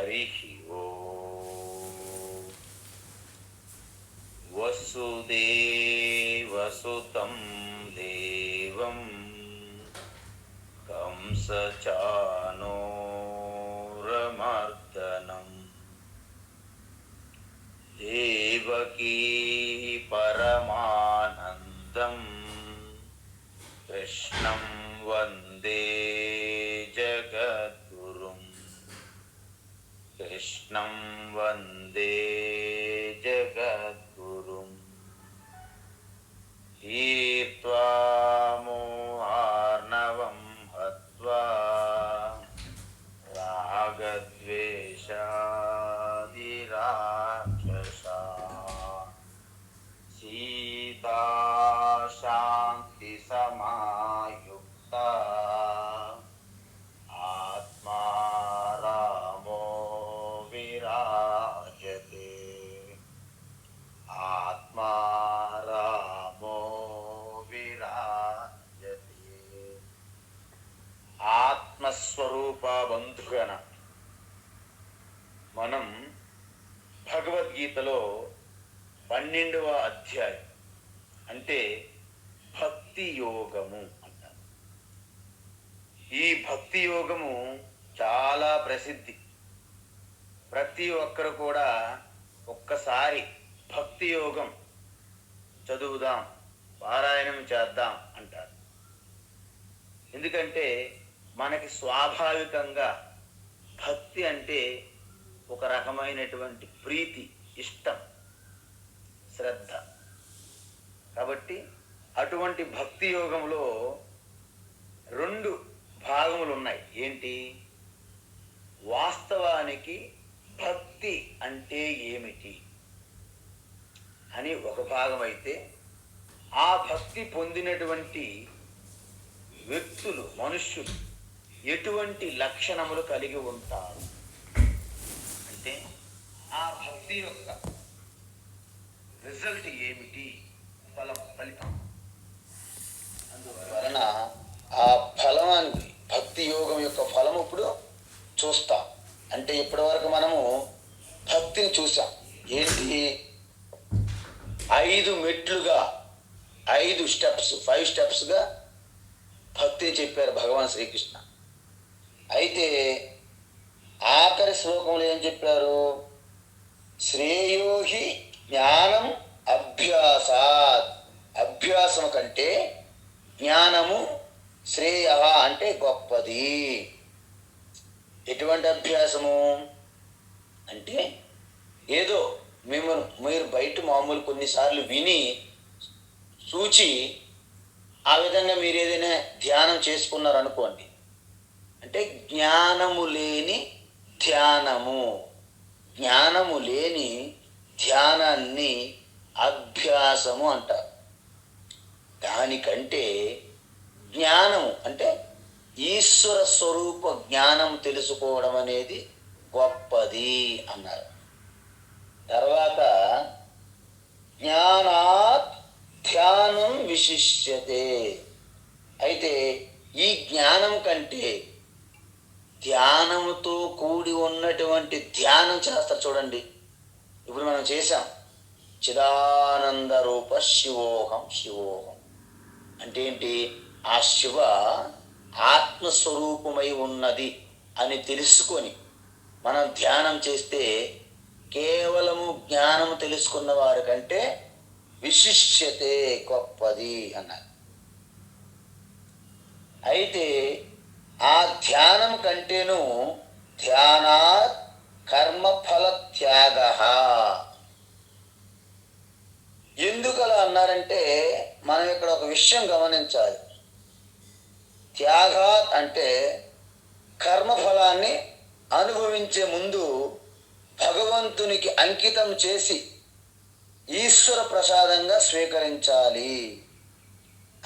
హరి ఓం. వసుదేవసుతం దేవం కంసచానూరమర్దనం దేవకీ పరమానందం కృష్ణం వందే జగద్గురుం. కృష్ణం వందే జగద్గురుం. తీర్త్వా మోహార్ణవం హత్వా రాగద్వేషాదిరాక్షసా సీతా శాంతి సమాయుక్త ఆత్మా రామో విరాజతే. ఆత్మా రామో విరాజతే. ఆత్మస్వరూప బంధుగణ, మనం భగవద్గీతలో 12వ అధ్యాయం అంటే భక్తి యోగము అంటారు. ఈ భక్తి యోగము చాలా ప్రసిద్ధి. ప్రతి ఒక్కరు కూడా ఒక్కసారి భక్తి యోగం చదువుదాం, పారాయణం చేద్దాం అంటారు. ఎందుకంటే మనకి స్వాభావికంగా భక్తి అంటే ఒక రకమైనటువంటి ప్రీతి, ఇష్టం, శ్రద్ధ. కాబట్టి అటువంటి భక్తి యోగంలో 2 భాగములు ఉన్నాయి. ఏంటి? వాస్తవానికి భక్తి అంటే ఏమిటి అని ఒక భాగం అయితే, ఆ భక్తి పొందినటువంటి వ్యక్తులు, మనుష్యులు ఎటువంటి లక్షణములు కలిగి ఉంటారు అంటే, ఆ భక్తి యొక్క రిజల్ట్ ఏమిటి, ఫలితం. అందువలన ఆ ఫలాన్ని, భక్తి యోగం యొక్క ఫలం ఇప్పుడు చూస్తాం. అంటే ఇప్పటి వరకు మనము భక్తిని చూసాం. ఏంటి? 5 మెట్లుగా, 5 స్టెప్స్గా భక్తిని చెప్పారు భగవాన్ శ్రీకృష్ణ. అయితే ఆఖరి శ్లోకంలో ఏం చెప్పారు? శ్రేయోహి జ్ఞానం అభ్యాసాత్. అభ్యాసము కంటే జ్ఞానము శ్రేయ అంటే గొప్పది. ఎటువంటి అభ్యాసము అంటే, ఏదో మీరు బయట మామూలు కొన్నిసార్లు విని చూచి ఆ విధంగా మీరు ఏదైనా ధ్యానం చేసుకున్నారు అనుకోండి, అంటే జ్ఞానము లేని ధ్యానము. జ్ఞానము లేని ధ్యానాన్ని అభ్యాసము అంటారు. దానికంటే జ్ఞానము అంటే ఈశ్వర స్వరూప జ్ఞానం తెలుసుకోవడం అనేది గొప్పది అన్నారు. తర్వాత జ్ఞానాత్ ధ్యానం విశిష్యతే. అయితే ఈ జ్ఞానం కంటే ధ్యానముతో కూడి ఉన్నటువంటి ధ్యానం చేస్తారు చూడండి. ఇప్పుడు మనం చేశాం, చిదానంద రూప శివోహం శివోహం అంటే ఏంటి? ఆ శివ ఆత్మస్వరూపమై ఉన్నది అని తెలుసుకొని మనం ధ్యానం చేస్తే కేవలము జ్ఞానము తెలుసుకున్న వారి కంటే విశిష్యతే, గొప్పది అన్నారు. అయితే ఆ ధ్యానం కంటేను ధ్యానాత్ కర్మఫల త్యాగ. ఎందుకు అలా అన్నారంటే, మనం ఇక్కడ ఒక విషయం గమనించాలి. త్యాగాత్ అంటే కర్మఫలాన్ని అనుభవించే ముందు భగవంతునికి అంకితం చేసి ఈశ్వర ప్రసాదంగా స్వీకరించాలి.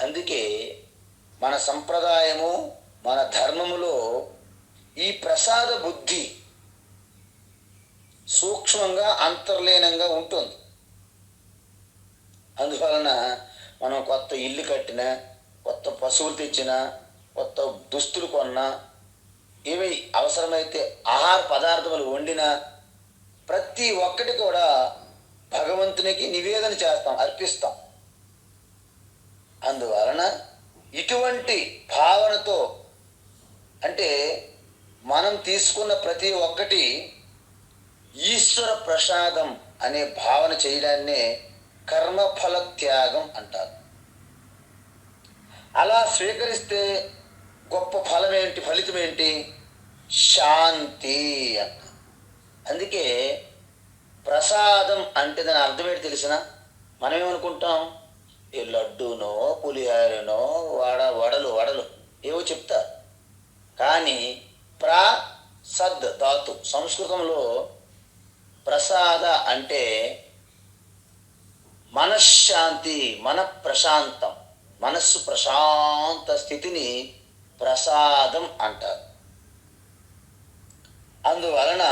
అందుకే మన సంప్రదాయము, మన ధర్మములో ఈ ప్రసాద బుద్ధి సూక్ష్మంగా అంతర్లీనంగా ఉంటుంది. అందువలన మనం కొత్త ఇల్లు కట్టినా, కొత్త పశువులు తెచ్చినా, కొత్త దుస్తులు కొన్నా ఇవి అవసరమైతే ఆహార పదార్థములు వండిన ప్రతి ఒక్కటి కూడా భగవంతునికి నివేదన చేస్తాం, అర్పిస్తాం. అందువలన ఇటువంటి భావనతో, అంటే మనం తీసుకున్న ప్రతి ఒక్కటి ఈశ్వర ప్రసాదం అనే భావన చేయడాన్నే కర్మఫల త్యాగం అంటారు. అలా స్వీకరిస్తే గొప్ప ఫలం ఏంటి, ఫలితం ఏంటి? శాంతి అంట. అందుకే ప్రసాదం అంటే దాని అర్థం ఏంటి తెలిసిన? మనం ఏమనుకుంటాం? ఈ లడ్డూనో పులిహారనో వడలు ఏవో చెప్తారు. కానీ సద్ ధాతు సంస్కృతంలో ప్రసాద అంటే మనశ్శాంతి, మన ప్రశాంతం, మనస్సు ప్రశాంత స్థితిని ప్రసాదం అంటారు. అందువలన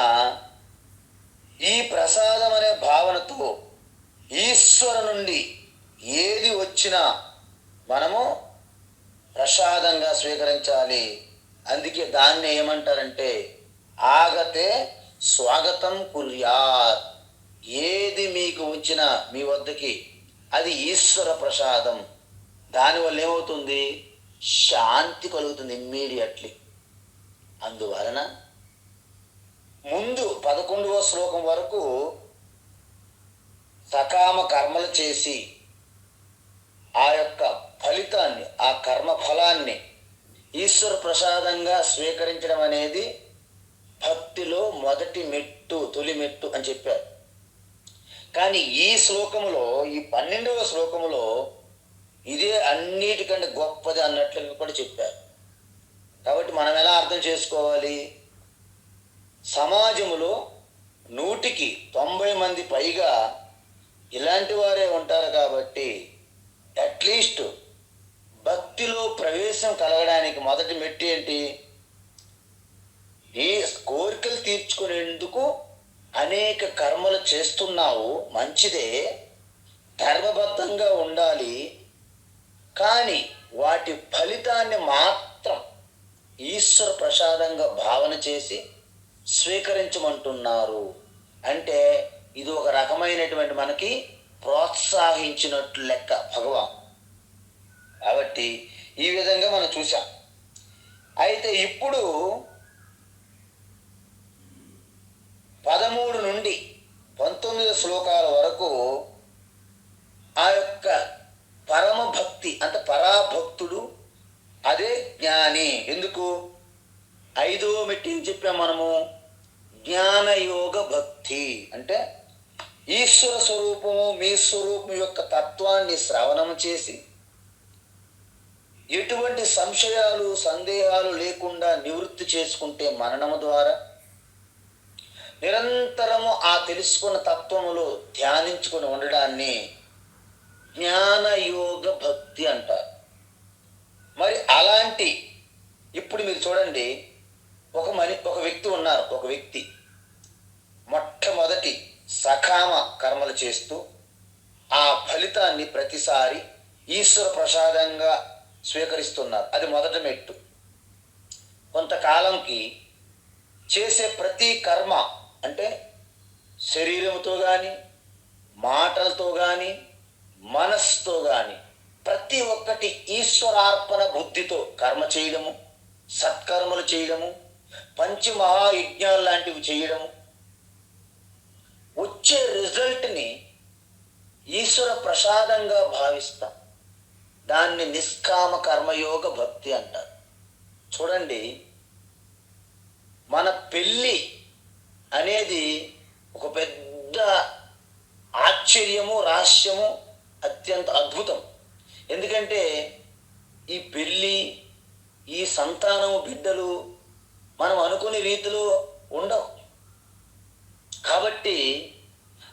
ఈ ప్రసాదం అనే భావనతో ఈశ్వర నుండి ఏది వచ్చినా మనము ప్రసాదంగా స్వీకరించాలి. అందుకే దాన్ని ఏమంటారంటే ఆగతే స్వాగతం కుర్యాత్. ఏది మీకు వచ్చినా మీ వద్దకి అది ఈశ్వర ప్రసాదం. దానివల్ల ఏమవుతుంది? శాంతి కలుగుతుంది ఇమ్మీడియట్లీ. అందువలన ముందు 11వ శ్లోకం వరకు సకామ కర్మలు చేసి ఆ యొక్క ఫలితాన్ని, ఆ కర్మ ఫలాన్ని ఈశ్వర ప్రసాదంగా స్వీకరించడం అనేది భక్తిలో మొదటి మెట్టు, తొలి మెట్టు అని చెప్పారు. కానీ ఈ శ్లోకములో, ఈ 12వ శ్లోకములో ఇదే అన్నిటికంటే గొప్పది అన్నట్లుగా కూడా చెప్పారు. కాబట్టి మనం ఎలా అర్థం చేసుకోవాలి? సమాజంలో 100కి 90 మంది పైగా ఇలాంటి వారే ఉంటారు. కాబట్టి అట్లీస్ట్ భక్తిలో ప్రవేశం కలగడానికి మొదటి మెట్టు ఏంటి? ఈ కోరికలు తీర్చుకునేందుకు అనేక కర్మలు చేస్తున్నావు, మంచిదే, ధర్మబద్ధంగా ఉండాలి. కానీ వాటి ఫలితాన్ని మాత్రం ఈశ్వర ప్రసాదంగా భావన చేసి స్వీకరించమంటున్నారు. అంటే ఇది ఒక రకమైనటువంటి మనకి ప్రోత్సహించినట్లు లెక్క భగవాన్. కాబట్టి ఈ విధంగా మనం చూసాం. అయితే ఇప్పుడు 13 నుండి 19 శ్లోకాల వరకు ఆ యొక్క పరమ భక్తి అంటే పరాభక్తుడు, అదే జ్ఞాని. ఎందుకు 5వ మెట్టు చెప్పాం మనము? జ్ఞానయోగ భక్తి అంటే ఈశ్వర స్వరూపము, మీ స్వరూపం యొక్క తత్వాన్ని శ్రవణం చేసి ఎటువంటి సంశయాలు, సందేహాలు లేకుండా నివృత్తి చేసుకుంటే మననము ద్వారా నిరంతరము ఆ తెలుసుకున్న తత్వములో ధ్యానించుకుని ఉండడాన్ని జ్ఞానయోగ భక్తి అంటారు. మరి అలాంటి ఇప్పుడు మీరు చూడండి, ఒక వ్యక్తి ఉన్నారు. ఒక వ్యక్తి మొట్టమొదటి సకామ కర్మలు చేస్తూ ఆ ఫలితాన్ని ప్రతిసారి ఈశ్వర ప్రసాదంగా స్వీకరిస్తున్నారు. అది మొదటి మెట్టు. కొంతకాలంకి చేసే ప్రతి కర్మ అంటే శరీరంతో కానీ, మాటలతో కానీ, మనస్సుతో కానీ ప్రతి ఒక్కటి ఈశ్వరార్పణ బుద్ధితో కర్మ చేయడము, సత్కర్మలు చేయడము, పంచమహాయజ్ఞాలు లాంటివి చేయడము, వచ్చే రిజల్ట్ని ఈశ్వర ప్రసాదంగా భావిస్తాం. దాన్ని నిష్కామ కర్మయోగ భక్తి అంటారు. చూడండి, మన పెళ్ళి అనేది ఒక పెద్ద ఆశ్చర్యము, రహస్యము, అత్యంత అద్భుతం. ఎందుకంటే ఈ పెళ్ళి, ఈ సంతానము, బిడ్డలు మనం అనుకునే రీతిలో ఉండవు. కాబట్టి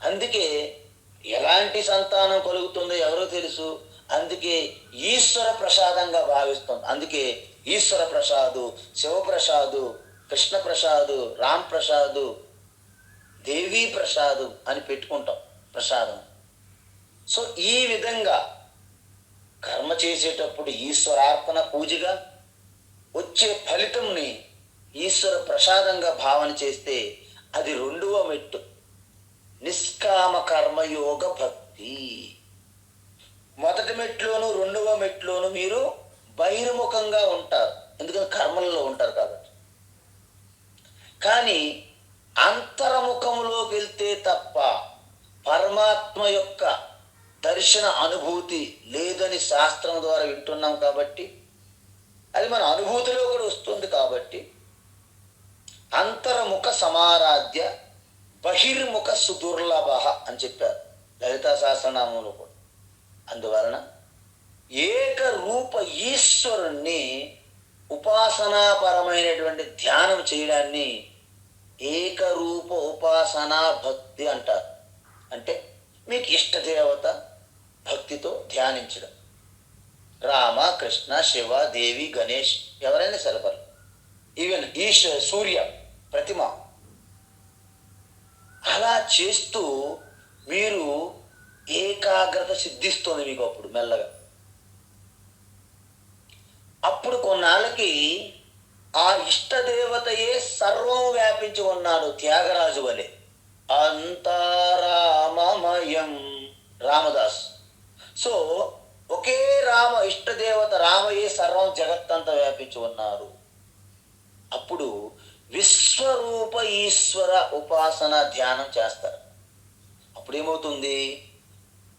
అందుకే ఎలాంటి సంతానం కలుగుతుందో ఎవరో తెలుసు. అందుకే ఈశ్వర ప్రసాదంగా భావిస్తుంది. అందుకే ఈశ్వర ప్రసాదు, శివప్రసాదు, కృష్ణ ప్రసాదు, రామ్ ప్రసాదు, దేవీ ప్రసాదు అని పెట్టుకుంటాం ప్రసాదం. సో ఈ విధంగా కర్మ చేసేటప్పుడు ఈశ్వరార్పణ పూజగా వచ్చే ఫలితంని ఈశ్వర ప్రసాదంగా భావన చేస్తే అది రెండవ మెట్టు, నిష్కామ కర్మయోగ భక్తి. మొదటి మెట్లోను రెండవ మెట్లోను మీరు బహిర్ముఖంగా ఉంటారు, ఎందుకంటే కర్మలలో ఉంటారు కాబట్టి. కానీ అంతర్ముఖంలోకి వెళ్తే తప్ప పరమాత్మ యొక్క దర్శన అనుభూతి లేదని శాస్త్రం ద్వారా వింటున్నాం కాబట్టి, అది మన అనుభూతిలో కూడా వస్తుంది కాబట్టి, అంతర్ముఖ సమారాధ్య బహిర్ముఖ సుదుర్లభ అని చెప్పారు లలితా సహస్రనామంలో కూడా. అందువలన ఏకరూప ఈశ్వరుణ్ణి ఉపాసనాపరమైనటువంటి ధ్యానం చేయడాన్ని ఏకరూప ఉపాసనా భక్తి అంటారు. అంటే మీకు ఇష్టదేవత భక్తితో ధ్యానించడం. రామ, కృష్ణ, శివ, దేవి, గణేష్ ఎవరైనా సరిపరు, ఈవెన్ సూర్య ప్రతిమ. అలా చేస్తూ మీరు ఏకాగ్రత సిద్ధిస్తుంది మీకు. అప్పుడు మెల్లగా అప్పుడు కొన్నాళ్ళకి ఆ ఇష్టదేవతయే సర్వం వ్యాపించి ఉన్నాడు త్యాగరాజు వలె. అంతారామమయం రామదాస్. సో ఒకే రామ ఇష్టదేవత రామయే సర్వం జగత్తంతా వ్యాపించి ఉన్నారు. అప్పుడు విశ్వరూప ఈశ్వర ఉపాసన ధ్యానం చేస్తారు. అప్పుడేమవుతుంది?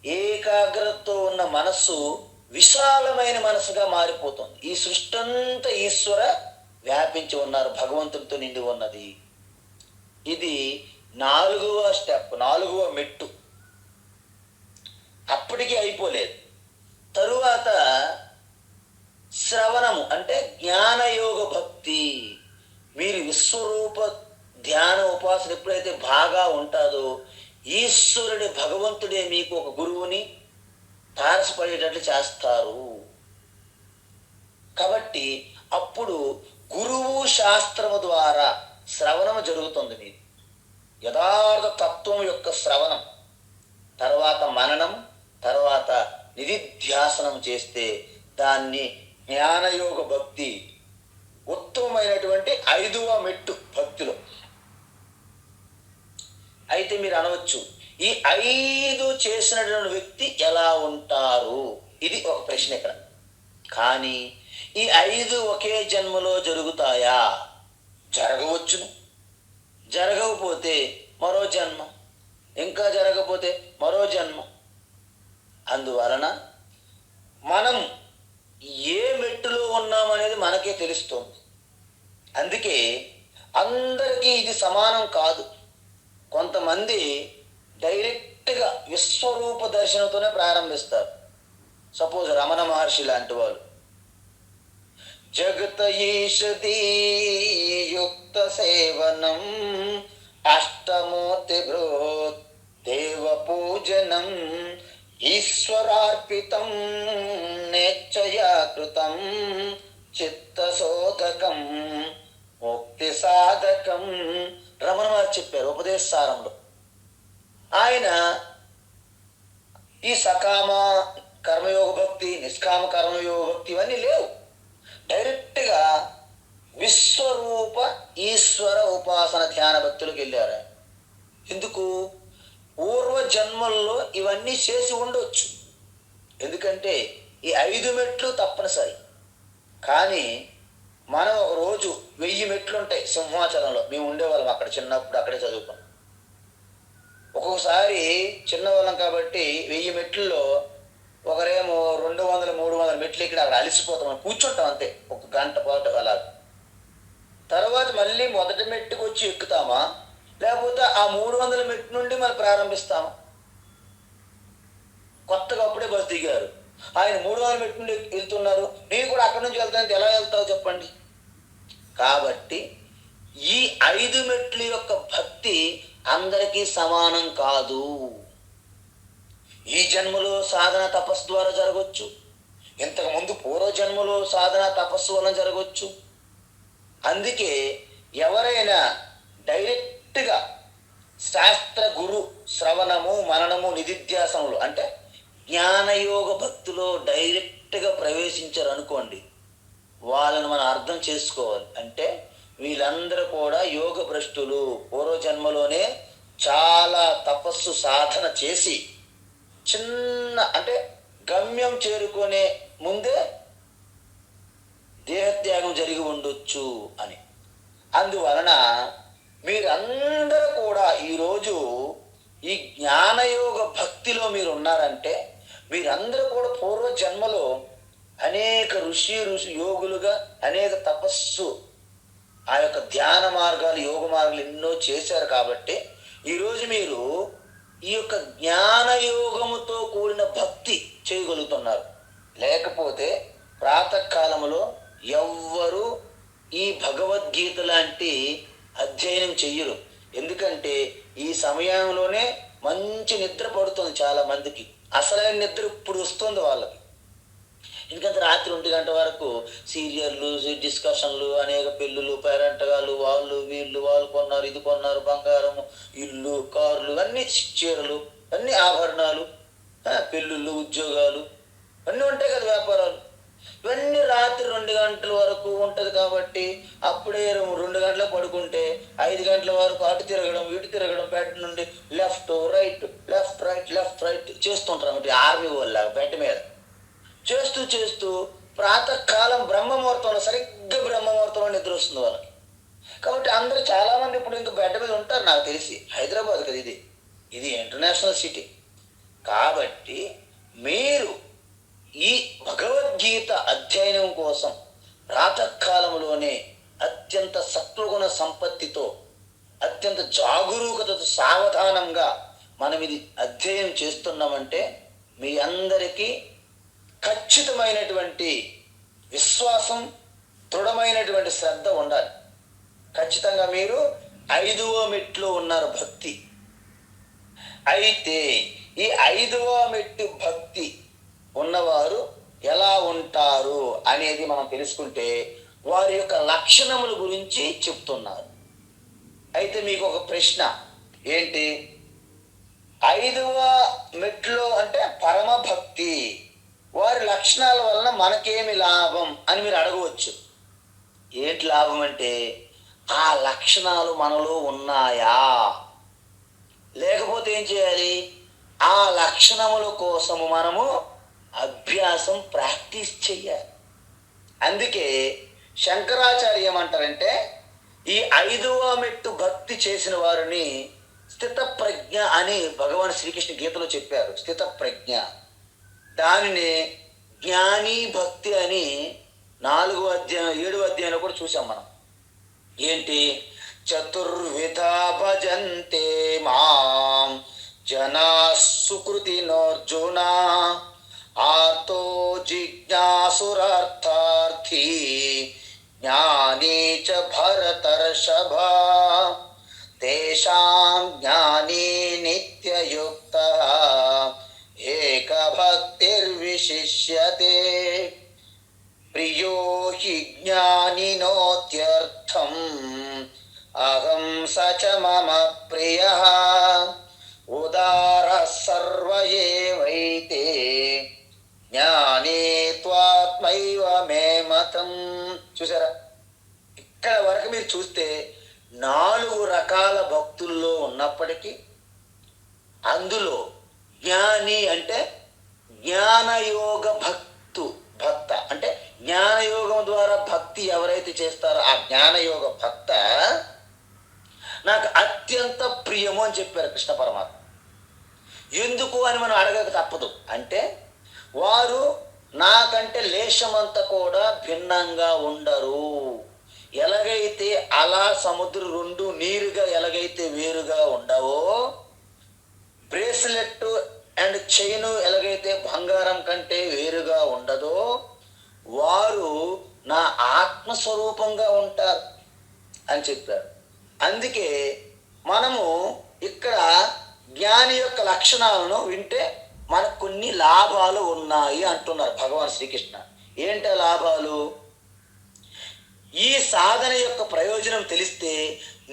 ఏకాగ్రతతో ఉన్న మనస్సు విశాలమైన మనసుగా మారిపోతుంది. ఈ సృష్టి అంతా ఈశ్వర వ్యాపించి ఉన్నారు, భగవంతుడితో నిండి ఉన్నది. ఇది 4వ స్టెప్, 4వ మెట్టు. అప్పటికీ అయిపోలేదు. తరువాత శ్రవణము అంటే జ్ఞానయోగ భక్తి. మీరు విశ్వరూప ధ్యాన ఉపాసన ఎప్పుడైతే బాగా ఉంటుందో, ఈశ్వరుడి భగవంతుడే మీకు ఒక గురువుని తారసపడేటట్లు చేస్తారు. కాబట్టి అప్పుడు గురువు శాస్త్రము ద్వారా శ్రవణము జరుగుతుంది. మీకు యథార్థ తత్వం యొక్క శ్రవణం, తర్వాత మననం, తర్వాత నిధిధ్యాసనం చేస్తే దాన్ని జ్ఞానయోగ భక్తి, ఉత్తమమైనటువంటి 5వ మెట్టు భక్తిలో. అయితే మీరు అనవచ్చు, ఈ 5 చేసినటువంటి వ్యక్తి ఎలా ఉంటారు? ఇది ఒక ప్రశ్న ఇక్కడ. కానీ ఈ 5 ఒకే జన్మలో జరుగుతాయా? జరగవచ్చును. జరగకపోతే మరో జన్మ, ఇంకా జరగకపోతే మరో జన్మ. అందువలన మనం ఏ మెట్టులో ఉన్నామనేది మనకే తెలుస్తుంది. అందుకే అందరికీ ఇది సమానం కాదు. కొంతమంది డైరెక్ట్గా విశ్వరూప దర్శనంతోనే ప్రారంభిస్తారు. సపోజ్ రమణ మహర్షి లాంటి వాళ్ళు జగత ఈషతి యుక్త సేవనం అష్టమూర్తి భృత్ దేవ పూజనం ఈశ్వరార్పితం నేచ్చయాకృతం చిత్తశోధకం ముక్తి సాధకం రమణ మహర్షి చెప్పారు ఉపదేశ సారంలో. ఆయన ఈ సకామ కర్మయోగ భక్తి, నిష్కామ కర్మయోగ భక్తి ఇవన్నీ లేవు. డైరెక్ట్గా విశ్వరూప ఈశ్వర ఉపాసన ధ్యాన భక్తులకు వెళ్ళారు. ఎందుకు? పూర్వ జన్మల్లో ఇవన్నీ చేసి ఉండొచ్చు. ఎందుకంటే ఈ 5 మెట్లు తప్పనిసరి. కానీ మనం ఒక రోజు 1000 మెట్లు ఉంటాయి సింహాచలంలో. మేము ఉండేవాళ్ళం అక్కడ, చిన్నప్పుడు అక్కడే చదువుకున్నాం. ఒక్కొక్కసారి చిన్నవాళ్ళం కాబట్టి 1000 మెట్లలో ఒకరేమో 200, 300 మెట్లు ఇక్కడ అక్కడ అలసిపోతాం, కూర్చుంటాం అంతే, 1 గంట పాటు అలా. తర్వాత మళ్ళీ మొదటి మెట్టుకు వచ్చి ఎక్కుతామా, లేకపోతే ఆ 300 మెట్టు నుండి మనం ప్రారంభిస్తామా? కొత్తగా అప్పుడే బస్ దిగారు, ఆయన 300 మెట్టు నుండి వెళ్తున్నారు, నేను కూడా అక్కడి నుంచి వెళ్తానంటే ఎలా వెళ్తావు చెప్పండి? కాబట్టి ఈ 5 మెట్ల యొక్క భక్తి అందరికీ సమానం కాదు. ఈ జన్మలో సాధన తపస్సు ద్వారా జరగవచ్చు, ఇంతకుముందు పూర్వజన్మలో సాధన తపస్సు వలన జరగవచ్చు. అందుకే ఎవరైనా డైరెక్ట్గా శాస్త్ర గురు శ్రవణము మననము నిధిధ్యాసనలు అంటే జ్ఞానయోగ భక్తిలో డైరెక్ట్గా ప్రవేశించారు అనుకోండి, వాళ్ళని మనం అర్థం చేసుకోవాలి. అంటే వీళ్ళందరూ కూడా యోగ భ్రష్టులు. పూర్వజన్మలోనే చాలా తపస్సు సాధన చేసి చిన్న అంటే గమ్యం చేరుకునే ముందే దేహత్యాగం జరిగి ఉండొచ్చు అని. అందువలన మీరందరూ కూడా ఈరోజు ఈ జ్ఞానయోగ భక్తిలో మీరు ఉన్నారంటే మీరందరూ కూడా పూర్వజన్మలో అనేక ఋషి యోగులుగా అనేక తపస్సు ఆ యొక్క ధ్యాన మార్గాలు యోగ మార్గాలు ఎన్నో చేశారు కాబట్టి ఈరోజు మీరు ఈ యొక్క జ్ఞానయోగముతో కూడిన భక్తి చేయగలుగుతున్నారు. లేకపోతే ప్రాతకాలంలో ఎవ్వరూ ఈ భగవద్గీత లాంటి అధ్యయనం చెయ్యరు. ఎందుకంటే ఈ సమయంలోనే మంచి నిద్ర పడుతుంది చాలా మందికి. అసలైన నిద్ర ఇప్పుడు వస్తుంది వాళ్ళకి. ఎందుకంటే రాత్రి 1 గంట వరకు సీరియళ్ళు, డిస్కషన్లు, అనేక పెళ్ళిళ్ళు, పేరెంటగాళ్ళు, వాళ్ళు కొన్నారు, ఇది కొన్నారు, బంగారము, ఇల్లు, కార్లు, అన్ని చీరలు, అన్ని ఆభరణాలు, పెళ్ళిళ్ళు, ఉద్యోగాలు అన్నీ ఉంటాయి కదా, వ్యాపారాలు. ఇవన్నీ రాత్రి 2 గంటల వరకు ఉంటుంది కాబట్టి అప్పుడే 2 గంటలకు పడుకుంటే 5 గంటల వరకు అటు తిరగడం ఇటు తిరగడం, బెడ్ నుండి left right left right left right చేస్తుంటారు. ఆర్మీ వాళ్ళ బెడ్ మీద చేస్తూ ప్రాతకాలం బ్రహ్మముహూర్తంలో సరిగ్గా బ్రహ్మముహూర్తంలో నిద్ర వస్తుంది వాళ్ళకి. కాబట్టి అందరూ చాలామంది ఇప్పుడు ఇంకా బెడ్ మీద ఉంటారు. నాకు తెలిసి హైదరాబాద్ కదా ఇది ఇంటర్నేషనల్ సిటీ. కాబట్టి మీరు ఈ భగవద్గీత అధ్యయనం కోసం ప్రాతకాలంలోనే అత్యంత సత్వగుణ సంపత్తితో అత్యంత జాగరూకతతో సావధానంగా మనం ఇది అధ్యయనం చేస్తున్నామంటే మీ అందరికీ ఖచ్చితమైనటువంటి విశ్వాసం, దృఢమైనటువంటి శ్రద్ధ ఉండాలి. ఖచ్చితంగా మీరు 5వ మెట్లో ఉన్నారు భక్తి. అయితే ఈ 5వ మెట్టు భక్తి ఉన్నవారు ఎలా ఉంటారు అనేది మనం తెలుసుకుంటే వారి యొక్క లక్షణముల గురించి చెప్తున్నారు. అయితే మీకు ఒక ప్రశ్న ఏంటి, 5వ మెట్లో అంటే పరమ భక్తి, వారి లక్షణాల వలన మనకేమి లాభం అని మీరు అడగవచ్చు. ఏంటి లాభం అంటే ఆ లక్షణాలు మనలో ఉన్నాయా, లేకపోతే ఏం చేయాలి, ఆ లక్షణముల కోసము మనము అభ్యాసం ప్రాక్టీస్ చెయ్యాలి. అందుకే శంకరాచార్య ఏమంటారంటే ఈ 5వ మెట్టు భక్తి చేసిన వారిని స్థిత ప్రజ్ఞ అని భగవాన్ శ్రీకృష్ణ గీతలో చెప్పారు. స్థిత ప్రజ్ఞ, దానిని జ్ఞాని భక్తి అని 4వ అధ్యాయం 7వ అధ్యాయంలో కూడా చూసాం మనం. ఏంటి, చతుర్విధ భజంతే మాం జనా సుకృతినోర్జున ఆర్తో జిజ్ఞాసురార్థార్థీ జ్ఞానీ చ భరతర్షభ తేషాం జ్ఞానీ నిత్యయుక్తః ఏకభక్తిర్విశిష్యతే ప్రియో హి జ్ఞానినోత్యర్థం అహం స చ మమ ప్రియః ఉదారః సర్వ ఏవైతే జ్ఞానే త్వాత్మైవ మే మతం. చూసారా, ఇక్కడ వరకు మీరు చూస్తే 4 రకాల భక్తుల్లో ఉన్నప్పటికీ అందులో జ్ఞాని అంటే జ్ఞానయోగ భక్త అంటే జ్ఞానయోగం ద్వారా భక్తి ఎవరైతే చేస్తారో ఆ జ్ఞానయోగ భక్త నాకు అత్యంత ప్రియము అని చెప్పారు కృష్ణ పరమాత్మ. ఎందుకు అని మనం అడగక తప్పదు. అంటే వారు నాకంటే లేశమంతా కూడా భిన్నంగా ఉండరు. ఎలాగైతే అలా సముద్రం 2 నీరుగా ఎలాగైతే వేరుగా ఉండవో, బ్రేస్లెట్ అండ్ చైన్ ఎలాగైతే బంగారం కంటే వేరుగా ఉండదో, వారు నా ఆత్మస్వరూపంగా ఉంటారు అని చెప్పారు. అందుకే మనము ఇక్కడ జ్ఞాని యొక్క లక్షణాలను వింటే మనకు కొన్ని లాభాలు ఉన్నాయి అంటున్నారు భగవాన్ శ్రీకృష్ణ. ఏంటి లాభాలు? ఈ సాధన యొక్క ప్రయోజనం తెలిస్తే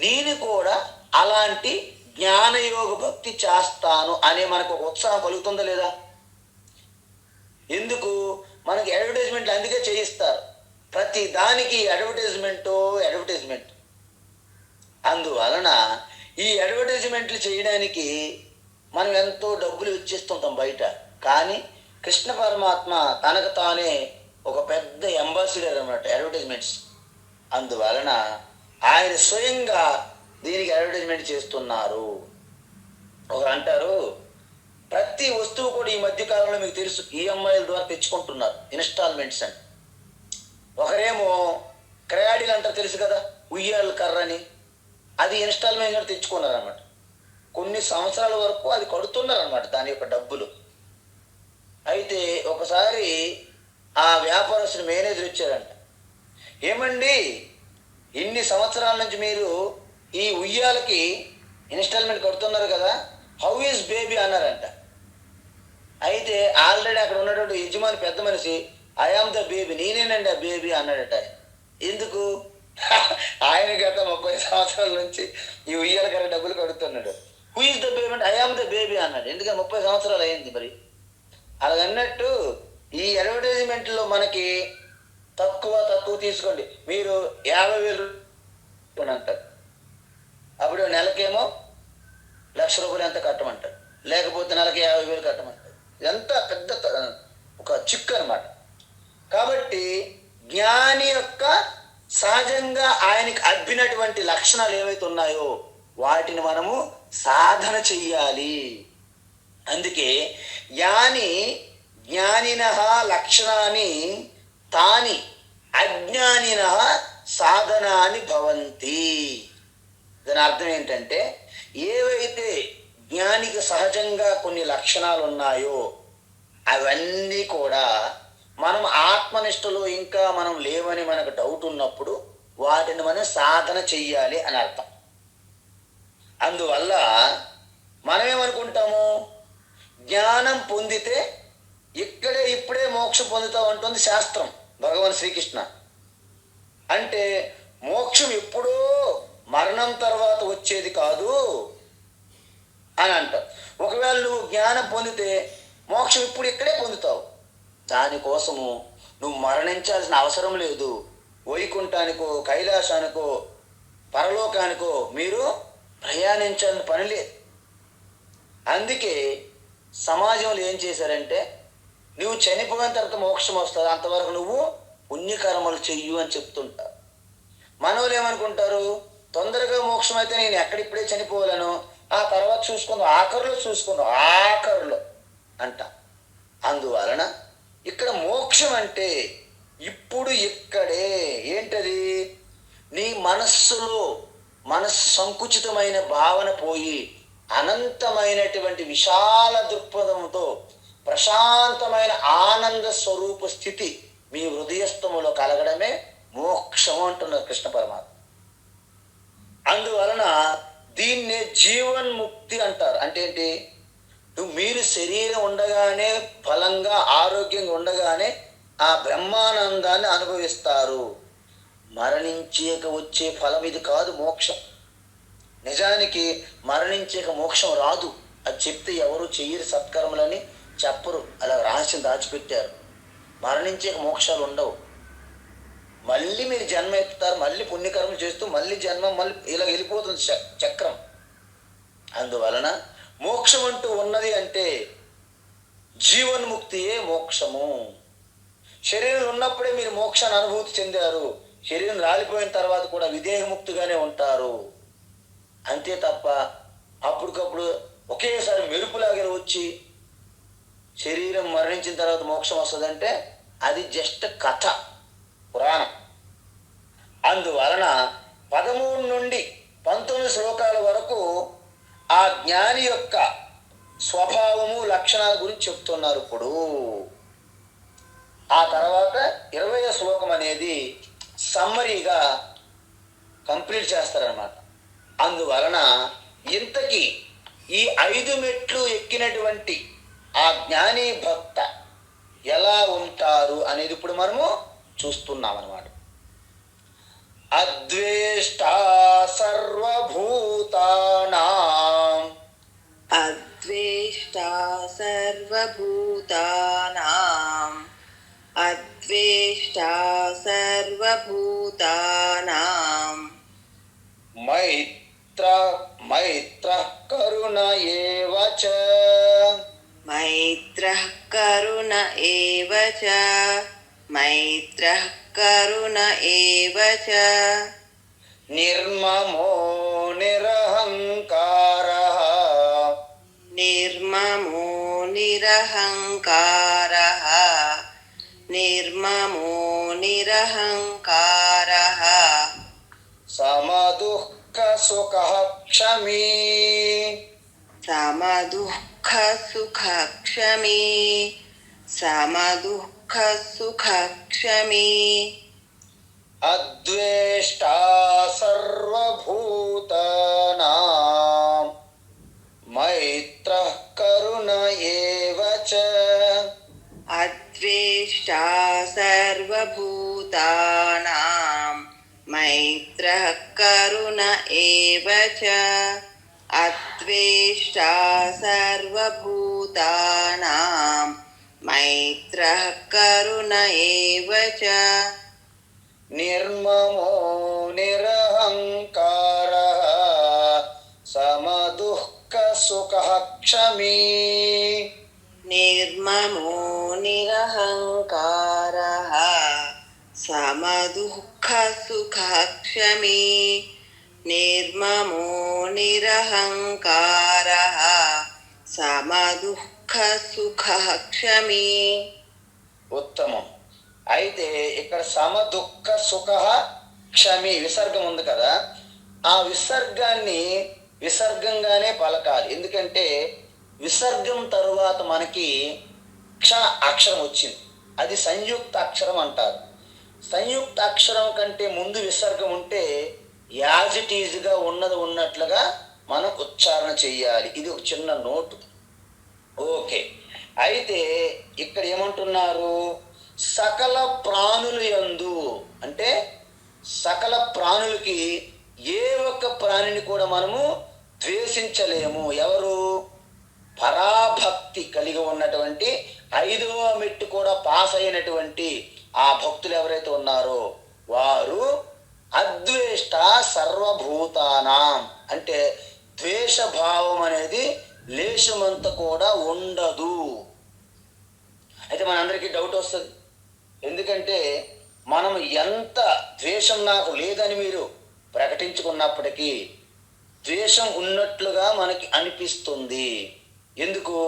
నేను కూడా అలాంటి జ్ఞానయోగ భక్తి చేస్తాను అనే మనకు ఒక ఉత్సాహం కలుగుతుందా లేదా? ఎందుకు మనకి అడ్వర్టైజ్మెంట్లు అందుకే చేయిస్తారు. ప్రతి దానికి అడ్వర్టైజ్మెంట్ ఈ అడ్వర్టైజ్మెంట్లు చేయడానికి మనం ఎంతో డబ్బులు ఇచ్చేస్తుంటాం బయట. కానీ కృష్ణ పరమాత్మ తనకు తానే ఒక పెద్ద అంబాసిడర్ అన్నమాట అడ్వర్టైజ్మెంట్స్. అందువలన ఆయన స్వయంగా దీనికి అడ్వర్టైజ్మెంట్ చేస్తున్నారు. ఒకరు అంటారు, ప్రతి వస్తువు కూడా ఈ మధ్య కాలంలో మీకు తెలుసు ఈఎంఐల ద్వారా తెచ్చుకుంటున్నారు, ఇన్స్టాల్మెంట్స్ అని. ఒకరేమో క్రయాడీలు అంటారు, తెలుసు కదా, ఉయ్యాల కర్ర అని, అది ఇన్స్టాల్మెంట్ తెచ్చుకున్నారు అనమాట. కొన్ని సంవత్సరాల వరకు అది కడుతున్నారు అనమాట, దాని యొక్క డబ్బులు. అయితే ఒకసారి ఆ వ్యాపారస్తుని మేనేజర్ వచ్చారంట. ఏమండి, ఇన్ని సంవత్సరాల నుంచి మీరు ఈ ఉయ్యాలకి ఇన్స్టాల్మెంట్ కడుతున్నారు కదా, హౌ ఈజ్ బేబీ అన్నారంట. అయితే ఆల్రెడీ అక్కడ ఉన్నటువంటి యజమాని పెద్ద మనిషి, ఐ ఆమ్ ద బేబీ, నేనేనండి ఆ బేబీ అన్నాడట. ఎందుకు? ఆయన గత 30 సంవత్సరాల నుంచి ఈ ఉయ్యాల కర్ర డబ్బులు కడుతున్నాడు. హూ ఈజ్ ద బేబీ అంటే ఐ ఆమ్ ద బేబీ అన్నాడు. ఎందుకంటే 30 సంవత్సరాలు అయింది. మరి అలాగన్నట్టు ఈ అడ్వర్టైజ్మెంట్లో మనకి తక్కువ తీసుకోండి, మీరు 50,000 అంటారు, అప్పుడు నెలకేమో ₹1,00,000 ఎంత కట్టమంటారు, లేకపోతే నెలకి 50,000 కట్టమంటారు. ఎంత పెద్ద ఒక చిక్కు అనమాట. కాబట్టి జ్ఞాని యొక్క సహజంగా ఆయనకి అబ్బినటువంటి లక్షణాలు ఏవైతే ఉన్నాయో వాటిని మనము సాధన చెయ్యాలి. అందుకే జ్ఞానినః లక్షణాన్ని తాని అజ్ఞానినః సాధనాని భవంతి. దాని అర్థం ఏంటంటే, ఏవైతే జ్ఞానికి సహజంగా కొన్ని లక్షణాలు ఉన్నాయో అవన్నీ కూడా మనం ఆత్మనిష్టలో ఇంకా మనం లేవని మనకు డౌట్ ఉన్నప్పుడు వాటిని మనం సాధన చెయ్యాలి అని అర్థం. అందువల్ల మనమేమనుకుంటాము, జ్ఞానం పొందితే ఇప్పుడే మోక్షం పొందుతావు అంటుంది శాస్త్రం, భగవాన్ శ్రీకృష్ణ. అంటే మోక్షం ఎప్పుడో మరణం తర్వాత వచ్చేది కాదు అని అంటావు. ఒకవేళ నువ్వు జ్ఞానం పొందితే మోక్షం ఇప్పుడు ఇక్కడే పొందుతావు. దానికోసము నువ్వు మరణించాల్సిన అవసరం లేదు. వైకుంఠానికో కైలాసానికో పరలోకానికో మీరు ప్రయాణించాల్సిన పని లేదు. అందుకే సమాజంలో ఏం చేశారంటే, నువ్వు చనిపోయిన తర్వాత మోక్షం వస్తుంది, అంతవరకు నువ్వు పుణ్యకర్మలు చెయ్యు అని చెప్తుంటారు. మనోళ్ళు ఏమనుకుంటారు, తొందరగా మోక్షం అయితే నేను ఎక్కడిప్పుడే చనిపోవాలను, ఆ తర్వాత చూసుకుందాం, ఆఖరులో అంట. అందువలన ఇక్కడ మోక్షం అంటే ఇప్పుడు ఇక్కడే. ఏంటది? నీ మనస్సు సంకుచితమైన భావన పోయి అనంతమైనటువంటి విశాల దృక్పథంతో ప్రశాంతమైన ఆనంద స్వరూప స్థితి మీ హృదయస్థములో కలగడమే మోక్షం అంటున్నారు కృష్ణ పరమాత్మ. అందువలన దీన్నే జీవన్ముక్తి అంటారు. అంటే ఏంటి? మీరు శరీరం ఉండగానే, బలంగా ఆరోగ్యంగా ఉండగానే ఆ బ్రహ్మానందాన్ని అనుభవిస్తారు. మరణించేక వచ్చే ఫలం ఇది కాదు మోక్షం. నిజానికి మరణించేక మోక్షం రాదు. అది చెప్తే ఎవరు చెయ్యరు, సత్కర్మలని చెప్పరు, అలా రహస్యం దాచిపెట్టారు. మరణించేక మోక్షాలు ఉండవు. మళ్ళీ మీరు జన్మ ఎత్తుతారు, మళ్ళీ పుణ్యకర్మలు చేస్తూ మళ్ళీ జన్మ, మళ్ళీ ఇలా వెళ్ళిపోతుంది చక్రం. అందువలన మోక్షం అంటూ ఉన్నది అంటే జీవన్ముక్తియే మోక్షము. శరీరం ఉన్నప్పుడే మీరు మోక్షాన్ని అనుభూతి చెందారు, శరీరం రాలిపోయిన తర్వాత కూడా విదేహముక్తిగానే ఉంటారు. అంతే తప్ప అప్పటికప్పుడు ఒకేసారి మెరుపులాగా వచ్చి శరీరం మరణించిన తర్వాత మోక్షం వస్తుందంటే అది జస్ట్ కథ, పురాణం. అందువలన 13 నుండి 19 శ్లోకాల వరకు ఆ జ్ఞాని యొక్క స్వభావము, లక్షణాల గురించి చెప్తున్నారు. ఇప్పుడు ఆ తర్వాత 20వ శ్లోకం అనేది సమ్మరీగా కంప్లీట్ చేస్తారనమాట. అందువలన ఇంతకీ ఈ 5 మెట్లు ఎక్కినటువంటి ఆ జ్ఞాని భక్త ఎలా ఉంటారు అనేది ఇప్పుడు మనము చూస్తున్నాం అన్నమాట. అద్వేష్టా సర్వభూతానాం, అద్వేష్టా సర్వభూతానాం, అద్వేష్టా సర్వభూతానాం, మైత్రీ చ మైత్రః కరుణ ఏవ చ నిర్మమో నిరహంకారః నిర్మమో నిరహంకారః నిర్మమో నిరహంకారః సమదుఃఖ సుఖః క్షమీ సమదుఃఖ సుఖ క్షమీ సమదుఃఖ సుఖ క్షమీ అద్వేష్టా సర్వభూతానాం మైత్రః కరుణ ఏవ చ అద్వేష్టా సర్వభూతానాం మైత్రః కరుణ ఏవ చ అద్వేష్టా సర్వభూతానాం మైత్రః కరుణ ఏవ చ నిర్మమో నిరహంకారః సమదుఃఖ సుఖః క్షమీ నిర్మమో నిరహంకారః సమదుఃఖ సుఖ క్షమీ నిర్మమో నిరహంకారః సమదుఃఖ సుఖ క్షమీ. ఉత్తమం. అయితే ఇక్కడ సమదుఃఖ సుఖ క్షమి విసర్గం ఉంది కదా, ఆ విసర్గాన్ని విసర్గంగానే పలకాలి. ఎందుకంటే విసర్గం తరువాత మనకి క్ష అక్షరం వచ్చింది, అది సంయుక్త అక్షరం అంటారు. సంయుక్త అక్షరం కంటే ముందు విసర్గం ఉంటే యాజ్ ఇట్ ఈజ్గా ఉన్నది ఉన్నట్లుగా మనం ఉచ్చారణ చెయ్యాలి. ఇది ఒక చిన్న నోటు. ఓకే, అయితే ఇక్కడ ఏమంటున్నారు? సకల ప్రాణులు యందు అంటే సకల ప్రాణులకి ఏ ఒక్క ప్రాణిని కూడా మనము ద్వేషించలేము. ఎవరు? పరాభక్తి కలిగి ఉన్నటువంటి 5వ మెట్టు కూడా పాస్ అయినటువంటి ఆ భక్తులు ఎవరైతే ఉన్నారో వారు అద్వేష్ట సర్వభూతానాం అంటే ద్వేషభావం అనేది లేశమంత కూడా ఉండదు. అయితే మనందరికీ డౌట్ వస్తుంది. ఎందుకంటే మనం ఎంత ద్వేషం నాకు లేదని మీరు ప్రకటించుకున్నప్పటికీ ద్వేషం ఉన్నట్లుగా మనకి అనిపిస్తుంది. ఎందుకు?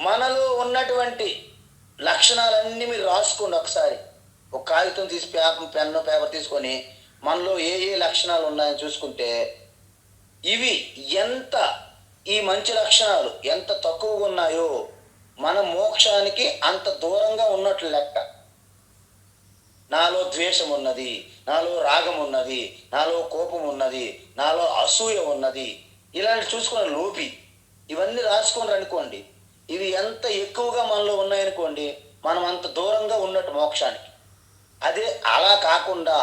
మనలో ఉన్నటువంటి లక్షణాలన్నీ మీరు రాసుకోండి. ఒకసారి ఒక కాగితం తీసి పెన్ను పేపర్ తీసుకొని మనలో ఏ ఏ లక్షణాలు ఉన్నాయని చూసుకుంటే ఇవి ఎంత, ఈ మంచి లక్షణాలు ఎంత తక్కువగా ఉన్నాయో మన మోక్షానికి అంత దూరంగా ఉన్నట్లు లెక్క. నాలో ద్వేషం ఉన్నది, నాలో రాగం ఉన్నది, నాలో కోపం ఉన్నది, నాలో అసూయ ఉన్నది, ఇలాంటి చూసుకొని లోపి ఇవన్నీ రాసుకొని అనుకోండి. ఇవి ఎంత ఎక్కువగా మనలో ఉన్నాయనుకోండి మనం అంత దూరంగా ఉన్నట్టు మోక్షానికి. అదే అలా కాకుండా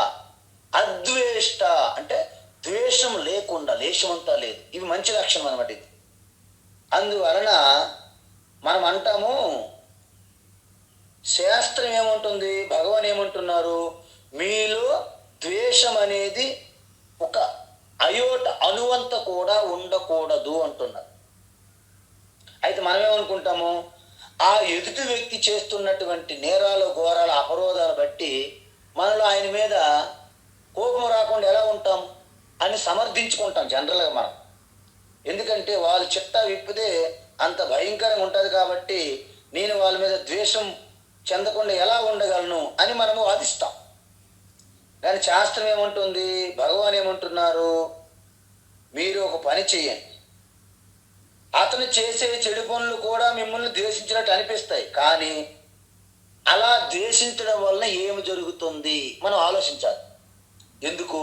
అద్వేష్ట అంటే ద్వేషం లేకుండా, లేశమంతా లేదు, ఇవి మంచి లక్షణం అనమాట. ఇది అందువలన మనం అంటాము, శాస్త్రం ఏముంటుంది, భగవాన్ ఏమంటున్నారు? మీలో ద్వేషం అనేది ఒక అయోట అణువంత కూడా ఉండకూడదు అంటున్నారు. అయితే మనం ఏమనుకుంటాము? ఆ ఎదుటి వ్యక్తి చేస్తున్నటువంటి నేరాలు, ఘోరాలు, అపరోధాలు బట్టి మనలో ఆయన మీద కోపం రాకుండా ఎలా ఉంటాం అని సమర్థించుకుంటాం జనరల్గా మనం. ఎందుకంటే వాళ్ళు చిట్టా విప్పితే అంత భయంకరంగా ఉంటుంది కాబట్టి నేను వాళ్ళ మీద ద్వేషం చెందకుండా ఎలా ఉండగలను అని మనము వాదిస్తాం. కానీ శాస్త్రం ఏమంటుంది, భగవాన్ ఏమంటున్నారు? మీరు ఒక పని చెయ్యండి, అతను చేసే చెడు పనులు కూడా మిమ్మల్ని ద్వేషించినట్టు అనిపిస్తాయి, కానీ అలా ద్వేషించడం వలన ఏమి జరుగుతుంది మనం ఆలోచించాలి. ఎందుకు?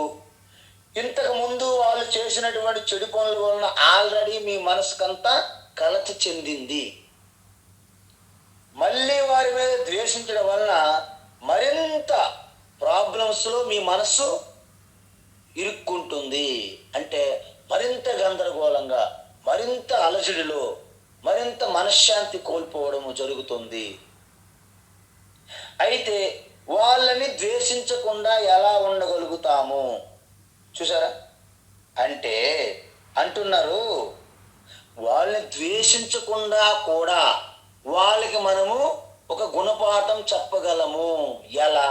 ఇంతకు ముందు వాళ్ళు చేసినటువంటి చెడు పనుల వలన ఆల్రెడీ మీ మనసుకంతా కలత చెందింది. మళ్ళీ వారి మీద ద్వేషించడం వలన మరింత ప్రాబ్లమ్స్లో మీ మనస్సు ఇరుక్కుంటుంది. అంటే మరింత గందరగోళంగా, మరింత అలజడిలో, మరింత మనశ్శాంతి కోల్పోవడము జరుగుతుంది. అయితే వాళ్ళని ద్వేషించకుండా ఎలా ఉండగలుగుతాము చూసారా? అంటే అంటున్నారు, వాళ్ళని ద్వేషించకుండా కూడా వాళ్ళకి మనము ఒక గుణపాఠం చెప్పగలము. ఎలా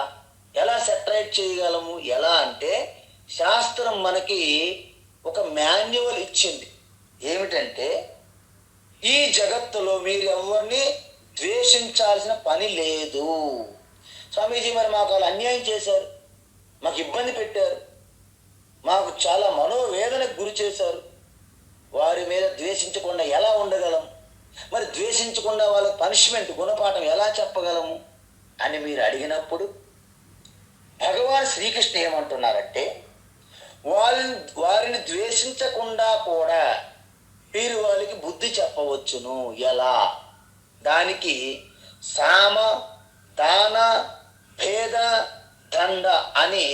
ఎలా సెటరేట్ చేయగలము? ఎలా అంటే శాస్త్రం మనకి ఒక మాన్యువల్ ఇచ్చింది. ఏమిటంటే ఈ జగత్తులో మీరు ఎవరిని ద్వేషించాల్సిన పని లేదు. స్వామీజీ, మరి మాకు వాళ్ళు అన్యాయం చేశారు, మాకు ఇబ్బంది పెట్టారు, మాకు చాలా మనోవేదనకు గురి చేశారు, వారి మీద ద్వేషించకుండా ఎలా ఉండగలం? మరి ద్వేషించకుండా వాళ్ళకి పనిష్మెంట్ గుణపాఠం ఎలా చెప్పగలము అని మీరు అడిగినప్పుడు భగవాన్ శ్రీకృష్ణ ఏమంటున్నారంటే వారిని ద్వేషించకుండా కూడా మీరు వాళ్ళకి బుద్ధి చెప్పవచ్చును. ఎలా? దానికి సామ దాన భేద దండ అని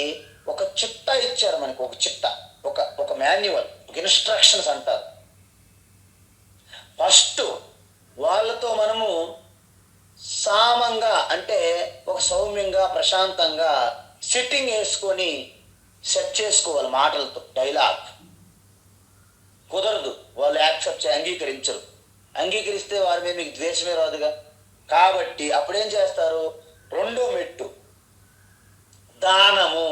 ఒక చిట్టా ఇచ్చారు మనకు. ఒక చిట్టా, ఒక మాన్యువల్, ఒక ఇన్స్ట్రక్షన్స్ అంటారు. ఫస్ట్ వాళ్ళతో మనము సామంగా అంటే ఒక సౌమ్యంగా ప్రశాంతంగా సిట్టింగ్ వేసుకొని సెట్ చేసుకోవాలి. మాటలతో డైలాగ్ కుదరదు, వాళ్ళు యాక్సెప్ట్ అంగీకరించరు. అంగీకరిస్తే వారి మీద మీకు ద్వేషమే రాదుగా. కాబట్టి అప్పుడేం చేస్తారు? రెండో మెట్టు దానము.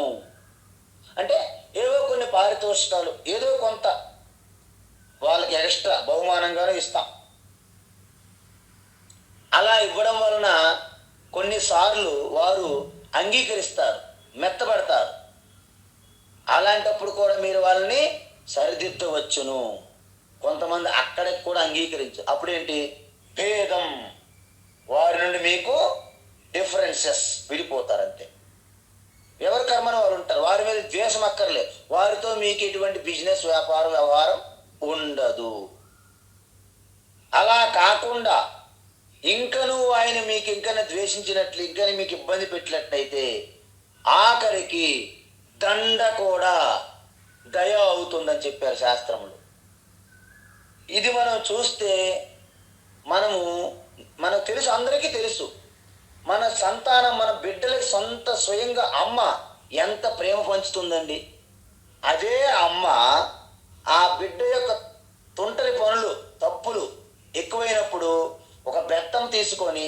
అంటే ఏవో కొన్ని పారితోషికాలు, ఏదో కొంత వాళ్ళకి ఎక్స్ట్రా బహుమానంగానే ఇస్తాం. అలా ఇవ్వడం వలన కొన్నిసార్లు వారు అంగీకరిస్తారు, మెత్తబడతారు. అలాంటప్పుడు కూడా మీరు వాళ్ళని సరిదిద్దవచ్చును. కొంతమంది అక్కడికి కూడా అంగీకరించు. అప్పుడేంటి? భేదం. వారి నుండి మీకు డిఫరెన్సెస్ విడిపోతారు అంతే. ఎవరి కర్మను వారు ఉంటారు, వారి మీద ద్వేషం అక్కర్లేదు. వారితో మీకు ఎటువంటి బిజినెస్ వ్యవహారం ఉండదు. అలా కాకుండా ఇంకను ఆయన మీకు ఇంకనే ద్వేషించినట్లు, ఇంకనే మీకు ఇబ్బంది పెట్టినట్లయితే ఆఖరికి దండ కూడా దయ అవుతుందని చెప్పారు శాస్త్రములు. ఇది మనం చూస్తే మనకు తెలుసు, అందరికీ తెలుసు. మన సంతానం, మన బిడ్డలకి స్వయంగా అమ్మ ఎంత ప్రేమ పంచుతుందండి. అదే అమ్మ ఆ బిడ్డ యొక్క తుంటరి పనులు, తప్పులు ఎక్కువైనప్పుడు ఒక బెత్తం తీసుకొని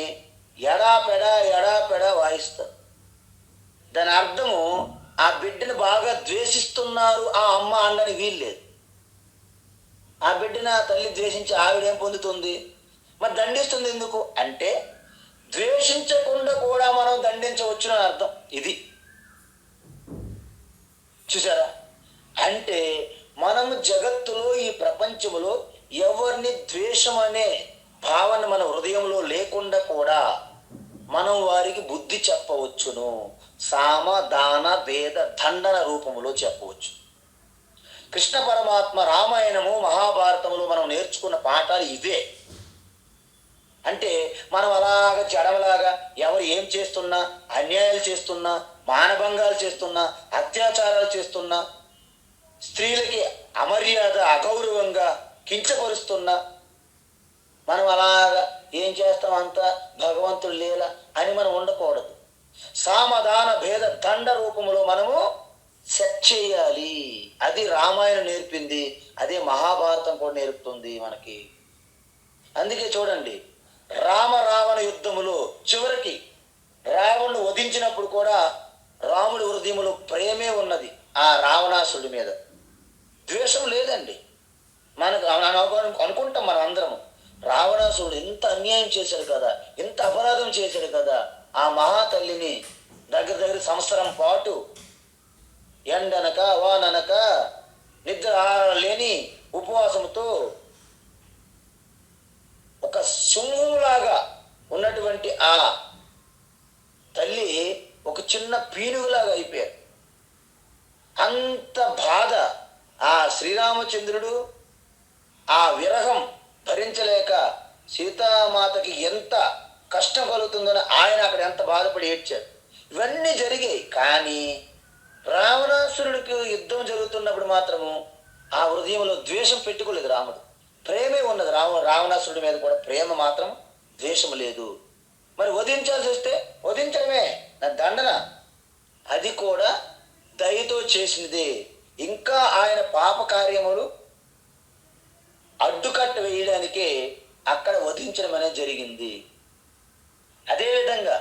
ఎడాపెడా వాయిస్తారు. దాని అర్థము ఆ బిడ్డను బాగా ద్వేషిస్తున్నారు ఆ అమ్మ అనడానికి వీల్లేదు. ఆ బిడ్డను ఆ తల్లి ద్వేషించి ఆవిడేం పొందుతుంది? మరి దండిస్తుంది ఎందుకు అంటే ద్వేషించకుండా కూడా మనం దండించవచ్చు అని అర్థం. ఇది చూసారా? అంటే మనము జగత్తులో, ఈ ప్రపంచంలో ఎవరిని ద్వేషం అనే భావన మన హృదయంలో లేకుండా కూడా మనం వారికి బుద్ధి చెప్పవచ్చును. సామ దాన భేద దండన రూపంలో చెప్పవచ్చు. కృష్ణ పరమాత్మ రామాయణము మహాభారతములో మనం నేర్చుకున్న పాఠాలు ఇవే. అంటే మనం అలాగా జడవలాగా ఎవరు ఏం చేస్తున్నా, అన్యాయాలు చేస్తున్నా, మానభంగాలు చేస్తున్నా, అత్యాచారాలు చేస్తున్నా, స్త్రీలకి అమర్యాద అగౌరవంగా కించపరుస్తున్నా మనం అలాగా ఏం చేస్తాం, అంతా భగవంతుడు లీల అని మనం ఉండకూడదు. సామధాన భేద దండ రూపంలో మనము సెట్ చేయాలి. అది రామాయణం నేర్పింది, అదే మహాభారతం కూడా నేర్పుతుంది మనకి. అందుకే చూడండి, రావణ యుద్ధములో చివరికి రావణుడు వధించినప్పుడు కూడా రాముడి హృదయములో ప్రేమే ఉన్నది. ఆ రావణాసుడి మీద ద్వేషం లేదండి. మనకు అనుకుంటాం మనం అందరము, రావణాసుడు ఎంత అన్యాయం చేశాడు కదా, ఎంత అపరాధం చేశాడు కదా. ఆ మహాతల్లిని దగ్గర సంవత్సరం పాటు ఎండనక వాననక నిద్ర లేని ఉపవాసంతో ఒక సింహంలాగా ఉన్నటువంటి ఆ తల్లి ఒక చిన్న పీనుగులాగా అయిపోయారు. అంత బాధ ఆ శ్రీరామచంద్రుడు ఆ విరహం భరించలేక సీతామాతకి ఎంత కష్టం కలుగుతుందని ఆయన అక్కడ ఎంత బాధపడి ఏడ్చారు. ఇవన్నీ జరిగాయి. కానీ రావణాసురుడికి యుద్ధం జరుగుతున్నప్పుడు మాత్రము ఆ హృదయంలో ద్వేషం పెట్టుకోలేదు రాముడు. ప్రేమే ఉన్నది. రావణాసురుడి మీద కూడా ప్రేమ మాత్రం, ద్వేషం లేదు. మరి వధించాల్సి వస్తే వధించడమే నా దండన. అది కూడా దయతో చేసినదే. ఇంకా ఆయన పాప కార్యములు అడ్డుకట్ట వేయడానికే అక్కడ వధించడం అనేది జరిగింది. అదేవిధంగా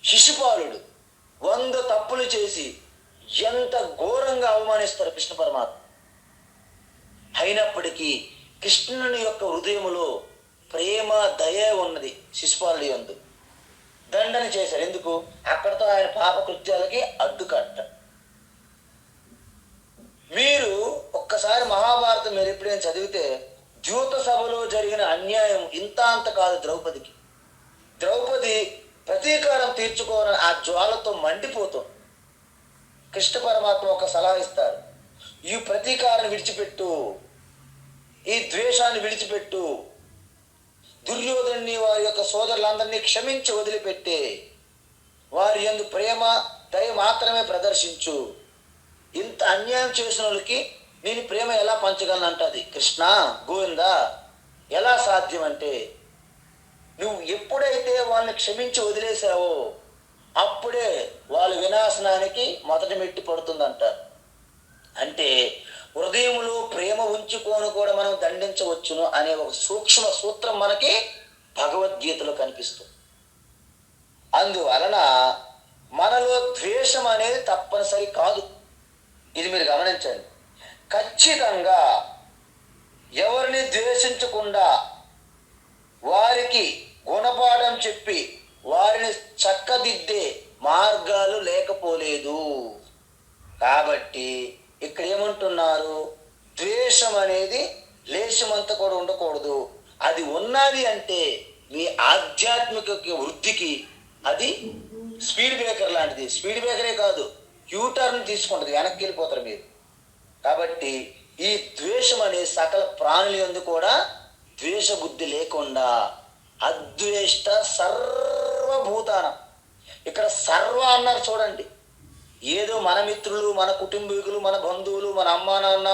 శిశుపాలుడు 100 తప్పులు చేసి ఎంత ఘోరంగా అవమానిస్తారు కృష్ణ పరమాత్మ. అయినప్పటికీ కృష్ణుని యొక్క హృదయములో ప్రేమ దయ ఉన్నది. శిశుపాలుడి యందు దండన చేశారు. ఎందుకు? అక్కడతో ఆయన పాప కృత్యాలకి అడ్డుకట్ట. మీరు ఒక్కసారి మహాభారతం మీరు ఎప్పుడైనా చదివితే ద్యూత సభలో జరిగిన అన్యాయం ఇంత అంత కాదు. ద్రౌపది ప్రతీకారం తీర్చుకోవాలని ఆ జ్వాలతో మండిపోతుంది. కృష్ణ పరమాత్మ ఒక సలహా ఇస్తారు, ఈ ప్రతీకారాన్ని విడిచిపెట్టు, ఈ ద్వేషాన్ని విడిచిపెట్టు, దుర్యోధన్ని వారి యొక్క సోదరులందరినీ క్షమించి వదిలిపెట్టే, వారి యందు ప్రేమ దయ మాత్రమే ప్రదర్శించు. ఇంత అన్యాయం చేసిన వాళ్ళకి నేను ప్రేమ ఎలా పంచగలను అంటది. కృష్ణ గోవిందా ఎలా సాధ్యం అంటే, నువ్వు ఎప్పుడైతే వాళ్ళని క్షమించి వదిలేసావో అప్పుడే వాళ్ళ వినాశనానికి మొదటి మెట్టి పడుతుందంటారు. అంటే హృదయంలో ప్రేమ ఉంచుకొని కూడా మనం దండించవచ్చును అనే ఒక సూక్ష్మ సూత్రం మనకి భగవద్గీతలో కనిపిస్తుంది. అందువలన మనలో ద్వేషం అనేది తప్పనిసరి కాదు. ఇది మీరు గమనించండి. ఖచ్చితంగా ఎవరిని ద్వేషించకుండా వారికి గుణపాఠం చెప్పి వారిని చక్కదిద్దే మార్గాలు లేకపోలేదు. కాబట్టి ఇక్కడ ఏమంటున్నారు? ద్వేషం అనేది లేశమంత కూడా ఉండకూడదు. అది ఉన్నది అంటే మీ ఆధ్యాత్మిక వృద్ధికి అది స్పీడ్ బ్రేకర్ లాంటిది. స్పీడ్ బ్రేకరే కాదు, యూటర్న్ తీసుకుంటుంది, వెనక్కి వెళ్ళిపోతారు మీరు. కాబట్టి ఈ ద్వేషం అనే సకల ప్రాణుల యందు కూడా ద్వేష బుద్ధి లేకుండా అద్వేష్ట సర్వభూతానం. ఇక్కడ సర్వ అన్నారు చూడండి. ఏదో మన మిత్రులు, మన కుటుంబీకులు, మన బంధువులు, మన అమ్మా నాన్న,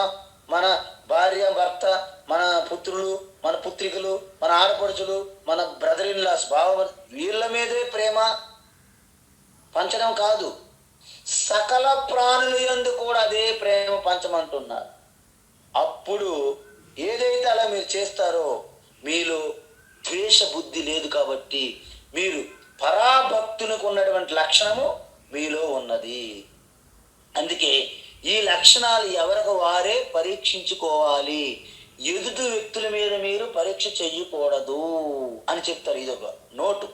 మన భార్య భర్త, మన పుత్రులు, మన పుత్రికలు, మన ఆడపడుచులు, మన బ్రదర్ ఇన్ లాస్, వీళ్ళ మీదే ప్రేమ పంచడం కాదు, సకల ప్రాణుల యందు కూడా అదే ప్రేమ పంచమంటున్నారు. అప్పుడు ఏదైతే అలా మీరు చేస్తారో మీలో ద్వేష బుద్ధి లేదు. కాబట్టి మీరు పరాభక్తునికి ఉన్నటువంటి లక్షణము మీలో ఉన్నది. అందుకే ఈ లక్షణాలు ఎవరికి వారే పరీక్షించుకోవాలి. ఎదుటి వ్యక్తుల మీద మీరు పరీక్ష చెయ్యకూడదు అని చెప్తారు. ఇదొక నోటు,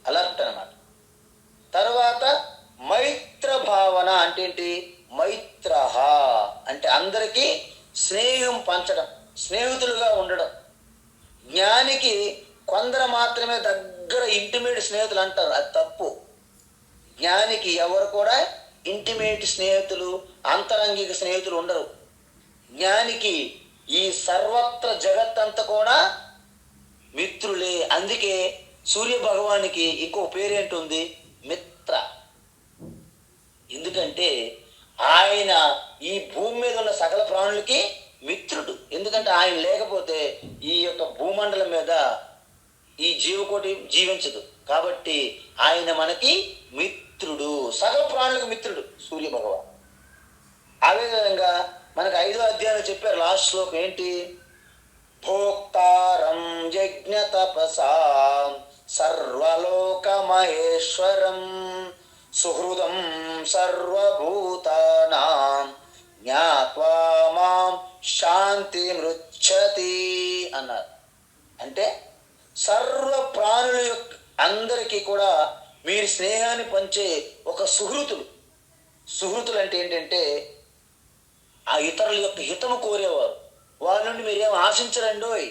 అలర్ట్ అన్నమాట. తర్వాత మైత్ర భావన అంటే ఏంటి? మైత్రహ అంటే అందరికీ స్నేహం పంచడం, స్నేహితులుగా ఉండడం. జ్ఞానికి కొందరు మాత్రమే దగ్గర ఇంటిమేట్ స్నేహితులు అంటారు, అది తప్పు. జ్ఞానికి ఎవరు కూడా ఇంటిమేట్ స్నేహితులు, అంతరంగిక స్నేహితులు ఉండరు. జ్ఞానికి ఈ సర్వత్ర జగత్తంతా కూడా మిత్రులే. అందుకే సూర్య భగవానికి ఇంకో పేరేంటుంది? మిత్ర. ఎందుకంటే ఆయన ఈ భూమి మీద ఉన్న సకల ప్రాణులకి మిత్రుడు. ఎందుకంటే ఆయన లేకపోతే ఈ యొక్క భూమండలం మీద ఈ జీవకోటి జీవించదు. కాబట్టి ఆయన మనకి మిత్రుడు, సకల ప్రాణులకు మిత్రుడు సూర్య భగవాన్. అదేవిధంగా మనకు 5వ అధ్యాయంలో చెప్పారు లాస్ట్ శ్లోకం ఏంటి? భోక్తారం యజ్ఞ తపసాం సర్వలోక మహేశ్వరం సుహృదం సర్వభూతానాం జ్ఞాత్వా మాం శాంతి మృచ్చతి అన్నారు. అంటే సర్వ ప్రాణుల యొక్క అందరికీ కూడా మీరు స్నేహాన్ని పంచే ఒక సుహృతులు. సుహృతులు అంటే ఏంటంటే ఆ ఇతరుల యొక్క హితము కోరేవారు. వాళ్ళ నుండి మీరేం ఆశించరండోయ్,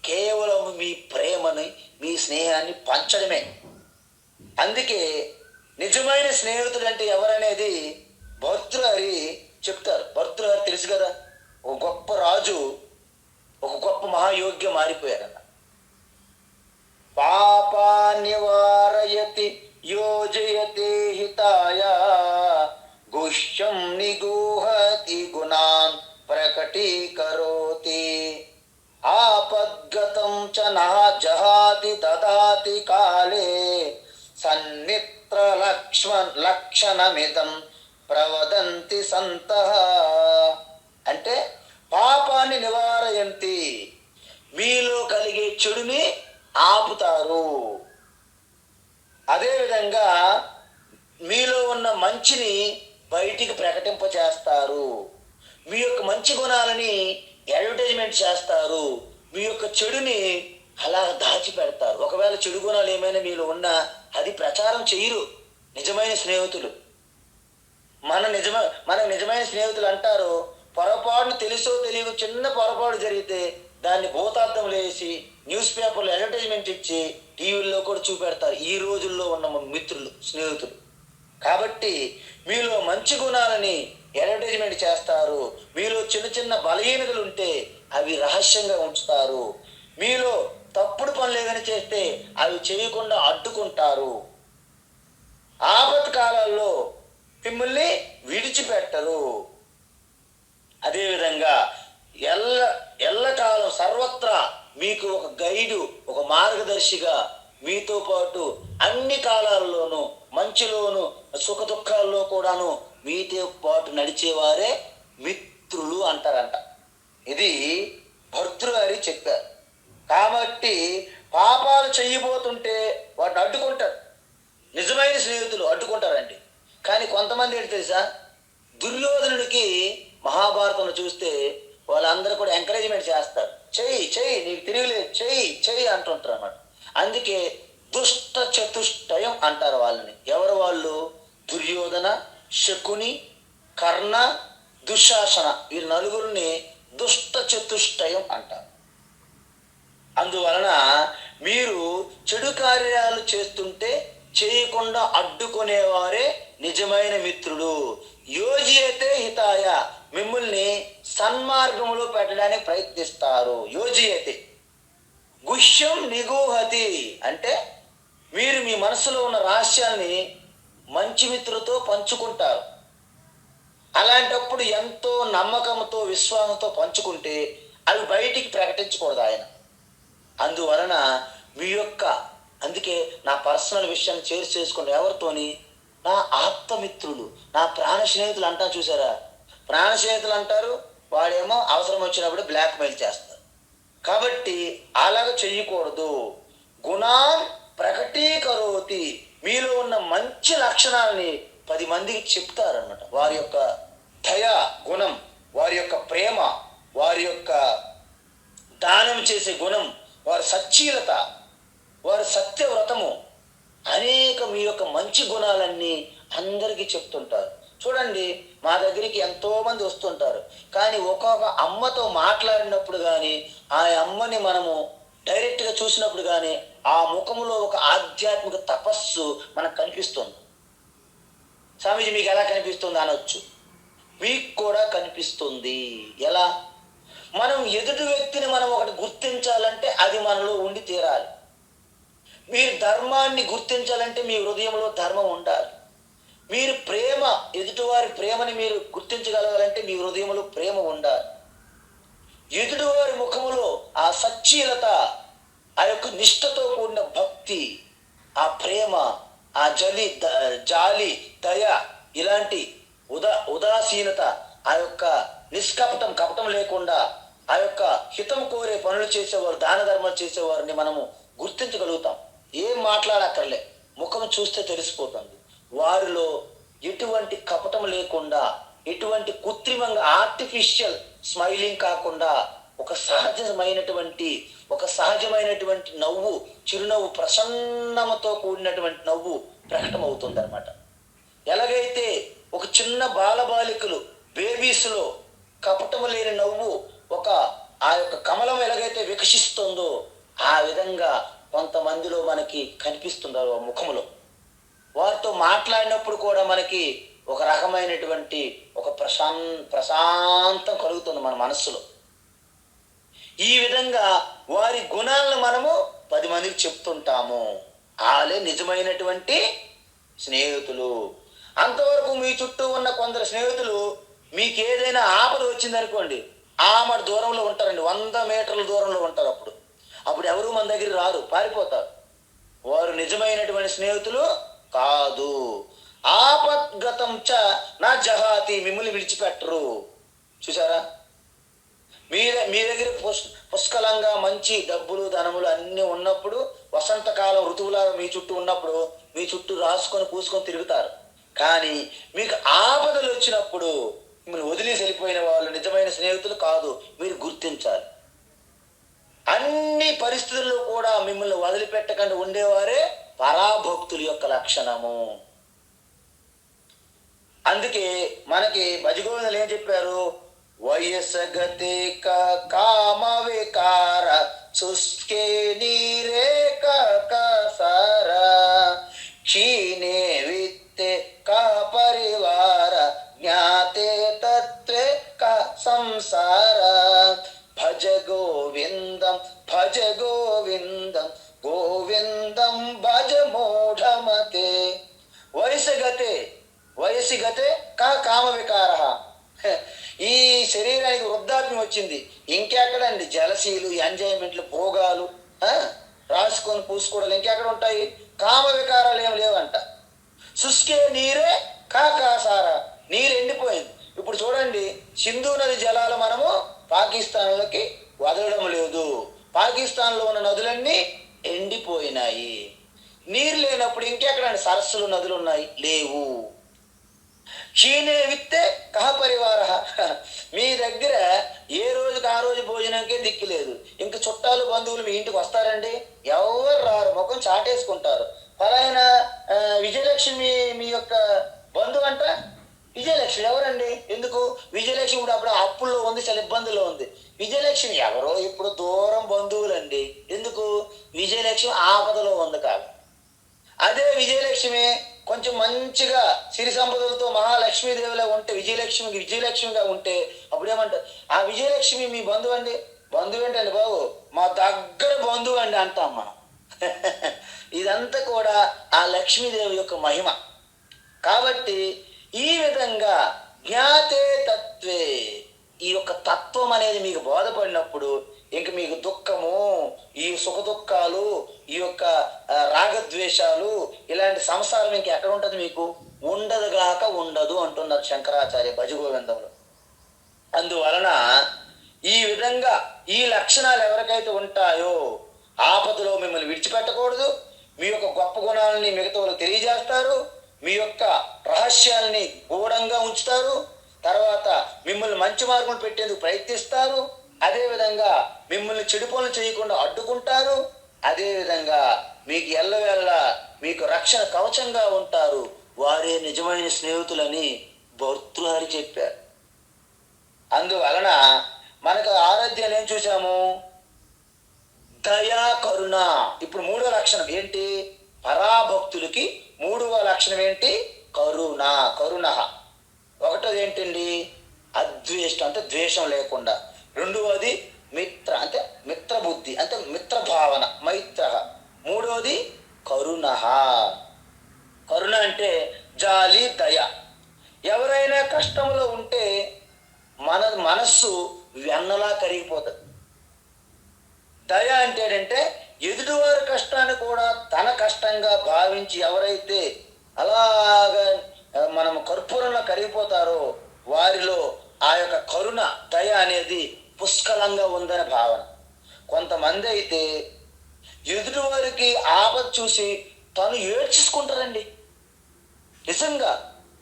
కేవలం మీ ప్రేమని, మీ స్నేహాన్ని పంచడమే. అందుకే నిజమైన స్నేహితుడు అంటే ఎవరనేది భర్తృహరి చెప్తారు. భర్తృహరి తెలుసు కదా, ఒక గొప్ప రాజు, ఒక గొప్ప మహాయోగ్య మారిపోయారన్న. పాపా నివారయతి యోజయతే హితాయ గుహ్యం నిగూహతి గుణాన్ ప్రకటీకరోతి ఆపద్గతం చ నః జహాతి దదాతి కాలే సన్మిత్ర లక్షణమిదం ప్రవదంతి సంతః. అంటే పాపాన్ని నివారయంతి, మీలో కలిగే చెడుని ఆపుతారు. అదేవిధంగా మీలో ఉన్న మంచిని బయటికి ప్రకటింపచేస్తారు. మీ యొక్క మంచి గుణాలని అడ్వర్టైజ్మెంట్ చేస్తారు. మీ యొక్క చెడుని అలా దాచిపెడతారు. ఒకవేళ చెడు గుణాలు ఏమైనా మీలో ఉన్నా అది ప్రచారం చేయరు నిజమైన స్నేహితులు. మన నిజమైన స్నేహితులు అంటారు, పొరపాటును తెలుసో తెలియదు చిన్న పొరపాటు జరిగితే దాన్ని భూతార్థం వేసి న్యూస్ పేపర్లో అడ్వర్టైజ్మెంట్ ఇచ్చి టీవీల్లో కూడా చూపెడతారు ఈ రోజుల్లో ఉన్న మిత్రులు, స్నేహితులు. కాబట్టి మీలో మంచి గుణాలని అడ్వర్టైజ్మెంట్ చేస్తారు. మీలో చిన్న చిన్న బలహీనతలు ఉంటే అవి రహస్యంగా ఉంచుతారు. మీలో తప్పుడు పనులు ఏదైనా చేస్తే అవి చేయకుండా అడ్డుకుంటారు. ఆపత్కాలాల్లో మిమ్మల్ని విడిచిపెట్టరు. అదేవిధంగా ఎల్లకాలం సర్వత్రా మీకు ఒక గైడు, ఒక మార్గదర్శిగా మీతో పాటు అన్ని కాలాల్లోనూ, మంచిలోను సుఖ దుఃఖాల్లో కూడాను మీతో పాటు నడిచేవారే మిత్రులు అంటారంట. ఇది భర్తృగారి చెప్పారు. కాబట్టి పాపాలు చెయ్యబోతుంటే వాటిని అడ్డుకుంటారు. నిజమైన స్నేహితులు అడ్డుకుంటారండి. కానీ కొంతమంది ఏంటి తెలుసా, దుర్యోధనుడికి మహాభారతంలో చూస్తే వాళ్ళందరూ కూడా ఎంకరేజ్మెంట్ చేస్తారు. చెయ్యి నీకు తిరిగిలేదు, చెయ్యి అంటుంటారు అన్నమాట. అందుకే దుష్ట చతుష్టయం అంటారు వాళ్ళని. ఎవరు వాళ్ళు? దుర్యోధన, శకుని, కర్ణ, దుశ్శాసన, ఈ నలుగురిని దుష్ట చతుష్టయం అంటారు. అందువలన మీరు చెడు కార్యాలు చేస్తుంటే చేయకుండా అడ్డుకునేవారే నిజమైన మిత్రుడు. యోజియతే హితాయ, మిమ్మల్ని సన్మార్గంలో పెట్టడానికి ప్రయత్నిస్తారు. యోజియతే గుహ్యం నిగూహతి అంటే మీరు మీ మనసులో ఉన్న రహస్యాన్ని మంచి మిత్రులతో పంచుకుంటారు. అలాంటప్పుడు ఎంతో నమ్మకంతో, విశ్వాసంతో పంచుకుంటే అవి బయటికి ప్రకటించకూడదు ఆయన. అందువలన మీ యొక్క, అందుకే నా పర్సనల్ విషయాన్ని చేసుకుని ఎవరితోని, నా ఆప్తమిత్రులు, నా ప్రాణ స్నేహితులు అంటారు చూసారా. ప్రాణ స్నేహితులు అంటారు, వాడేమో అవసరం వచ్చినప్పుడు బ్లాక్మెయిల్ చేస్తారు. కాబట్టి అలాగ చెయ్యకూడదు. గుణాన్ ప్రకటీకరోతి, మీలో ఉన్న మంచి లక్షణాలని 10 మందికి చెప్తారన్నమాట. వారి యొక్క దయ గుణం, వారి యొక్క ప్రేమ, వారి యొక్క దానం చేసే గుణం, వారి సచ్చీలత, వారి సత్యవ్రతము, అనేక మీ యొక్క మంచి గుణాలన్నీ అందరికీ చెప్తుంటారు. చూడండి, మా దగ్గరికి ఎంతో మంది వస్తుంటారు. కానీ ఒక్కొక్క అమ్మతో మాట్లాడినప్పుడు కానీ, ఆ అమ్మని మనము డైరెక్ట్గా చూసినప్పుడు కానీ ఆ ముఖంలో ఒక ఆధ్యాత్మిక తపస్సు మనకు కనిపిస్తుంది. స్వామీజీ మీకు ఎలా కనిపిస్తుంది అనొచ్చు. మీకు కూడా కనిపిస్తుంది. ఎలా? మనం ఎదుటి వ్యక్తిని మనం ఒకటి గుర్తించాలంటే అది మనలో ఉండి తీరాలి. మీరు ధర్మాన్ని గుర్తించాలంటే మీ హృదయంలో ధర్మం ఉండాలి. మీరు ప్రేమ, ఎదుటివారి ప్రేమని మీరు గుర్తించగలగాలంటే మీ హృదయంలో ప్రేమ ఉండాలి. ఎదుటివారి ముఖములో ఆ సచ్చీలత, ఆ యొక్క నిష్ఠతో కూడిన భక్తి, ఆ ప్రేమ, ఆ జాలి, దయ, ఇలాంటి ఉదాసీనత, ఆ యొక్క కపటం లేకుండా ఆ యొక్క హితం కోరే పనులు చేసేవారు, దాన ధర్మాలు చేసేవారిని మనము గుర్తించగలుగుతాం. ఏం మాట్లాడక్కర్లే, ముఖం చూస్తే తెలిసిపోతుంది. వారిలో ఎటువంటి కపటం లేకుండా, ఎటువంటి కృత్రిమంగా ఆర్టిఫిషియల్ స్మైలింగ్ కాకుండా ఒక సహజమైనటువంటి నవ్వు, చిరునవ్వు, ప్రసన్నమతో కూడినటువంటి నవ్వు ప్రకటమవుతుంది అనమాట. ఎలాగైతే ఒక చిన్న బాలబాలికలు, బేబీస్లో కపటము లేని నవ్వు, ఆ యొక్క కమలం ఎలాగైతే వికసిస్తుందో ఆ విధంగా కొంతమందిలో మనకి కనిపిస్తుందో ముఖములో. వారితో మాట్లాడినప్పుడు కూడా మనకి ఒక రకమైనటువంటి ఒక ప్రశాంతం కలుగుతుంది మన మనస్సులో. ఈ విధంగా వారి గుణాలను మనము 10 మందికి చెప్తుంటాము. వాళ్ళే నిజమైనటువంటి స్నేహితులు. అంతవరకు మీ చుట్టూ ఉన్న కొందరు స్నేహితులు మీకు ఏదైనా ఆపద వచ్చిందనుకోండి, ఆమె దూరంలో ఉంటారండి, 100 మీటర్ల దూరంలో ఉంటారు. అప్పుడు ఎవరు మన దగ్గర రారు, పారిపోతారు. వారు నిజమైనటువంటి స్నేహితులు కాదు. ఆపద్గతం చ నా జహాతి, మిమ్మల్ని విడిచిపెట్టరు. చూసారా, మీ దగ్గర పుష్కలంగా మంచి డబ్బులు, ధనములు అన్నీ ఉన్నప్పుడు, వసంతకాలం ఋతువులాగా మీ చుట్టూ ఉన్నప్పుడు మీ చుట్టూ రాసుకొని పూసుకొని తిరుగుతారు. కానీ మీకు ఆపదలు వచ్చినప్పుడు మిమ్మల్ని వదిలేసి వెళ్ళిపోయిన వాళ్ళు నిజమైన స్నేహితులు కాదు, మీరు గుర్తించాలి. అన్ని పరిస్థితుల్లో కూడా మిమ్మల్ని వదిలిపెట్టకుండా ఉండేవారే పరాభక్తుల యొక్క లక్షణము. అందుకే మనకి భజగోవిందులు ఏం చెప్పారు? వయసగతే కామ వికార శుష్కే నీరేక సార క్షీణే విత్తే కా పరివార జ్ఞాతే తత్వే కా సంసార భజ గోవిందం భజ గోవిందం గోవిందం భజ మూఢమతే. వయసి గతే కామ వికార. ఈ శరీరానికి వృద్ధాప్యం వచ్చింది, ఇంకెక్కడండి జలసీలు, ఎంజాయ్మెంట్లు, భోగాలు, రాసుకొని పూసుకోవడాలు ఇంకెక్కడ ఉంటాయి? కామ వికారాలు ఏమి లేవంట. శుష్కే నీరే కాకాసార, నీరు ఎండిపోయింది. ఇప్పుడు చూడండి, సింధు నది జలాలు మనము పాకిస్తాన్లోకి వదలడం లేదు. పాకిస్తాన్లో ఉన్న నదులన్నీ ఎండిపోయినాయి. నీరు లేనప్పుడు ఇంకెక్కడండి సరస్సులు, నదులు ఉన్నాయి? లేవు. క్షీణే విత్తే కహ పరివార, మీ దగ్గర ఏ రోజుకి ఆ రోజు భోజనంకే దిక్కు లేదు. ఇంక చుట్టాలు బంధువులు మీ ఇంటికి వస్తారండి? ఎవరు రారు, ముఖం చాటేసుకుంటారు. ఫలానా విజయలక్ష్మి మీ యొక్క బంధువు అంట. విజయలక్ష్మి ఎవరండి? ఎందుకు? విజయలక్ష్మి కూడా అప్పుడు అప్పుల్లో ఉంది, చాలా ఇబ్బందుల్లో ఉంది. విజయలక్ష్మి ఎవరో ఇప్పుడు దూరం బంధువులండి. ఎందుకు? విజయలక్ష్మి ఆపదలో ఉంది కాబట్టి. అదే విజయలక్ష్మి కొంచెం మంచిగా సిరి సంపదలతో మహాలక్ష్మీదేవిలా ఉంటే, విజయలక్ష్మిగా ఉంటే అప్పుడు ఏమంటారు? ఆ విజయలక్ష్మి మీ బంధువు అండి. బంధువు ఏంటండి బాబు? మా దగ్గర బంధువు అండి అంటాం మనం. ఇదంతా కూడా ఆ లక్ష్మీదేవి యొక్క మహిమ. కాబట్టి ఈ విధంగా జ్ఞాతే తత్వే, ఈ యొక్క తత్వం అనేది మీకు బోధపడినప్పుడు ఇంక మీకు దుఃఖము, ఈ సుఖ దుఃఖాలు, ఈ యొక్క రాగద్వేషాలు, ఇలాంటి సంసారం ఇంక ఎక్కడ ఉంటుంది? మీకు ఉండదుగాక ఉండదు అంటున్నారు శంకరాచార్య భజగోవిందంలో. అందువలన ఈ విధంగా ఈ లక్షణాలు ఎవరికైతే ఉంటాయో ఆపదలో మిమ్మల్ని విడిచిపెట్టకూడదు. మీ యొక్క గొప్ప గుణాలని మిగతా వాళ్ళు తెలియజేస్తారు. మీ యొక్క రహస్యాలని గూఢంగా ఉంచుతారు. తర్వాత మిమ్మల్ని మంచి మార్గం పెట్టేందుకు ప్రయత్నిస్తారు. అదేవిధంగా మిమ్మల్ని చెడు పనులు చేయకుండా అడ్డుకుంటారు. అదేవిధంగా మీకు ఎల్లవేళ మీకు రక్షణ కవచంగా ఉంటారు. వారే నిజమైన స్నేహితులని భర్తృహరి చెప్పారు. అందువలన మనకు ఆరాధ్యాలు ఏం చూసాము? దయా, కరుణ. ఇప్పుడు మూడో లక్షణం ఏంటి? పరాభక్తులకి మూడవ లక్షణం ఏంటి? కరుణ. ఒకటోది ఏంటండి? అద్వేష్టం, అంటే ద్వేషం లేకుండా. రెండవది మిత్ర, అంటే మిత్ర బుద్ధి, అంటే మిత్ర భావన, మైత్ర. మూడవది కరుణ. కరుణ అంటే జాలి, దయ. ఎవరైనా కష్టంలో ఉంటే మన మనస్సు వెన్నలా కరిగిపోతుంది. దయ అంటే ఏంటంటే ఎదుటివారి కష్టాన్ని కూడా తన కష్టంగా భావించి ఎవరైతే అలాగా మనం కర్పూరంలో కరిగిపోతారో వారిలో ఆ యొక్క కరుణ, దయ అనేది పుష్కలంగా ఉందని భావన. కొంతమంది అయితే ఎదుటివారికి ఆపద చూసి తను ఏడ్చేసుకుంటారండి. నిజంగా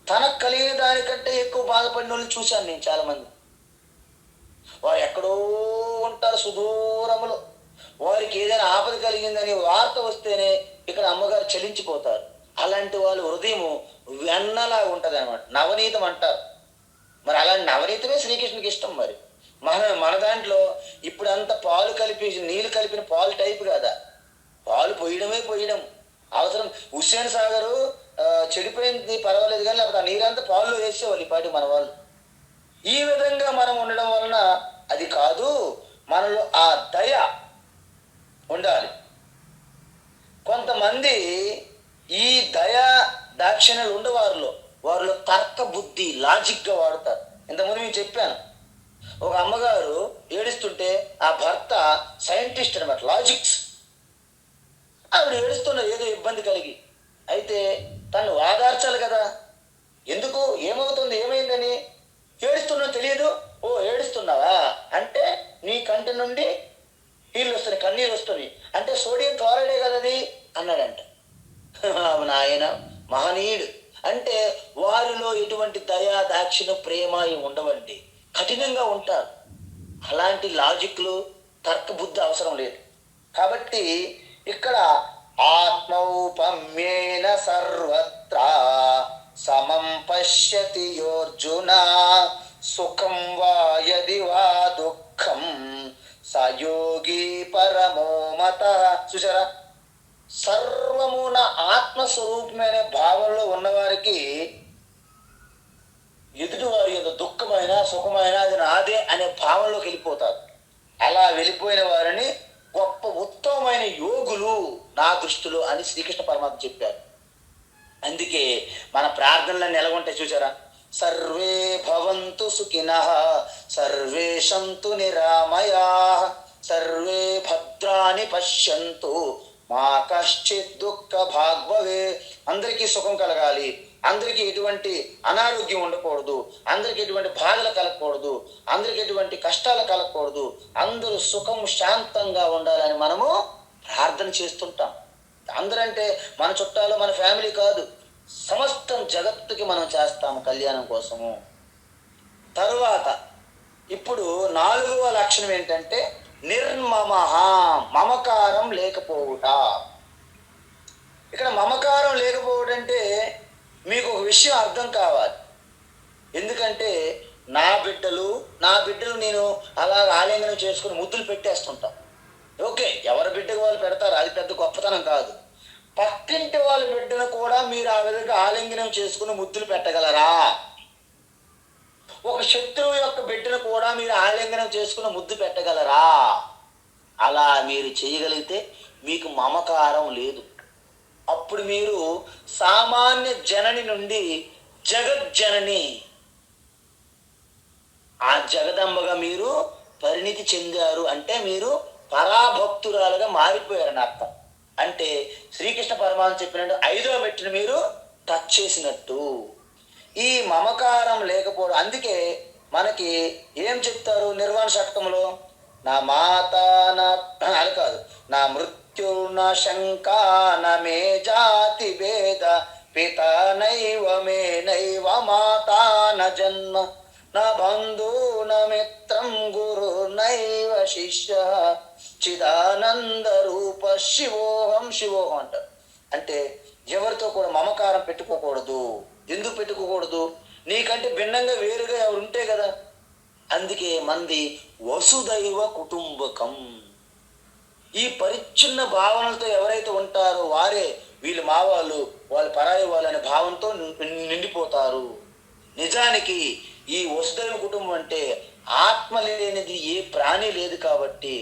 తనకు కలిగిన దానికంటే ఎక్కువ బాధపడిన వాళ్ళని చూశాను నేను చాలామంది. వారు ఎక్కడో ఉంటారు సుదూరములో. వారికి ఏదైనా ఆపద కలిగిందని వార్త వస్తేనే ఇక్కడ అమ్మగారు చలించిపోతారు. అలాంటి వాళ్ళు హృదయము వెన్నలా ఉంటుంది అనమాట. నవనీతం అంటారు. మరి అలాంటి నవనీతమే శ్రీకృష్ణుడికి ఇష్టం. మరి మన దాంట్లో ఇప్పుడు అంత పాలు కలిపి నీళ్ళు కలిపిన పాలు టైపు కదా, పాలు పోయడం అవసరం. హుస్సేన్ సాగరు చెడిపోయింది పర్వాలేదు కానీ లేకపోతే ఆ నీరంతా పాలు వేసేవాళ్ళు ఈ పాటి మన వాళ్ళు. ఈ విధంగా మనం ఉండడం వలన అది కాదు, మనలో ఆ దయ ఉండాలి. కొంతమంది ఈ దయ దాక్షిణ్యాలు ఉండే వారిలో తర్క బుద్ధి, లాజిక్గా వాడతారు. ఇంతకుముందు నేను చెప్పాను, ఒక అమ్మగారు ఏడుస్తుంటే ఆ భర్త సైంటిస్ట్ అనమాట, లాజిక్స్. ఆవిడ ఏడుస్తున్నారు ఏదో ఇబ్బంది కలిగి. అయితే తను వాదార్చాలి కదా. ఎందుకు, ఏమవుతుంది, ఏమైందని ఏడుస్తున్నా తెలియదు. ఓ ఏడుస్తున్నావా అంటే నీ కంటి నుండి నీళ్ళు వస్తున్నాయి, కన్నీరు వస్తుంది అంటే సోడియం క్లోరైడే కదా అది అన్నాడంట. నా ఆయన మహనీయుడు. అంటే వారిలో ఎటువంటి దయా దాక్షిణ్యం ప్రేమ ఉండవండి, కఠినంగా ఉంటారు. అలాంటి లాజిక్లు తర్క బుద్ధి అవసరం లేదు. కాబట్టి ఇక్కడ ఆత్మౌపమ్యేన సర్వత్రా సమం పశ్యతి యోర్జున సుఖం వా యది వా దుఃఖం సయోగి పరమో మతః. చూసారా, సర్వము నా ఆత్మస్వరూపమైన భావంలో ఉన్నవారికి ఎదుటివారి యొక్క దుఃఖమైన సుఖమైన అది నాదే అనే భావంలోకి వెళ్ళిపోతారు. అలా వెళ్ళిపోయిన వారిని గొప్ప ఉత్తమమైన యోగులు నా దృష్టిలో అని శ్రీకృష్ణ పరమాత్మ చెప్పారు. అందుకే మన ప్రార్థనలన్నీ ఎలా ఉంటాయి చూసారా, సర్వే భవంతు సుఖినః సర్వే సంతు నిరామయాః సర్వే భద్రాని పశ్యంతు మా కశ్చిత్ దుఃఖ భాగ్ భవేత్. అందరికీ సుఖం కలగాలి, అందరికీ ఎటువంటి అనారోగ్యం ఉండకూడదు, అందరికి ఎటువంటి బాధలు కలగకూడదు, అందరికి ఎటువంటి కష్టాలు కలగకూడదు, అందరూ సుఖం శాంతంగా ఉండాలని మనము ప్రార్థన చేస్తుంటాం. అందరంటే మన చుట్టాలు మన ఫ్యామిలీ కాదు, సమస్తం జగత్తుకి మనం చేస్తాము కళ్యాణం కోసము. తరువాత ఇప్పుడు 4వ లక్షణం ఏంటంటే నిర్మమః, మమకారం లేకపోవుట. ఇక్కడ మమకారం లేకపోవడం అంటే మీకు ఒక విషయం అర్థం కావాలి. ఎందుకంటే నా బిడ్డలు నేను అలా ఆలింగనం చేసుకుని ముద్దులు పెట్టేస్తుంటాం. ఓకే, ఎవరి బిడ్డకు వాళ్ళు పెడతారు, అది పెద్ద గొప్పతనం కాదు. పక్కింటి వాళ్ళ బిడ్డను కూడా మీరు ఆ విధంగా ఆలింగనం చేసుకుని ముద్దులు పెట్టగలరా? ఒక శత్రువు యొక్క బిడ్డను కూడా మీరు ఆలింగనం చేసుకుని ముద్దు పెట్టగలరా? అలా మీరు చేయగలిగితే మీకు మమకారం లేదు. అప్పుడు మీరు సామాన్య జనని నుండి జగజ్జనని, ఆ జగదంబగా మీరు పరిణితి చెందారు. అంటే మీరు పరాభక్తురాలుగా మారిపోయారని అర్థం. అంటే శ్రీకృష్ణ పరమాత్మ చెప్పినట్టు 5వ మెట్టును మీరు టచ్ చేసినట్టు. ఈ మమకారం లేకపోవడం, అందుకే మనకి ఏం చెప్తారు నిర్వాణ శతకంలో, నా మాత అది కాదు, నా మృత్యుర్న శంకా మే జాతి భేద పిత నైవ మే నైవ మాతా న జన్మ నా బంధు న మిత్రం గురు నైవ శిష్య చిదానంద రూప శివోహం శివోహం అంటారు. అంటే ఎవరితో కూడా మమకారం పెట్టుకోకూడదు. ఎందుకు పెట్టుకోకూడదు? నీకంటే భిన్నంగా వేరుగా ఎవరు ఉంటే కదా. అందుకే మంది వసుదైవ కుటుంబకం. ఈ పరిచ్ఛిన్న భావనలతో ఎవరైతే ఉంటారో వారే వీళ్ళు మా వాళ్ళు, వాళ్ళు పరాయి వాళ్ళు అనే భావంతో నిండిపోతారు. నిజానికి ఈ వసుదైవ కుటుంబం అంటే ఆత్మ లేనిది ఏ ప్రాణి లేదు కాబట్టి,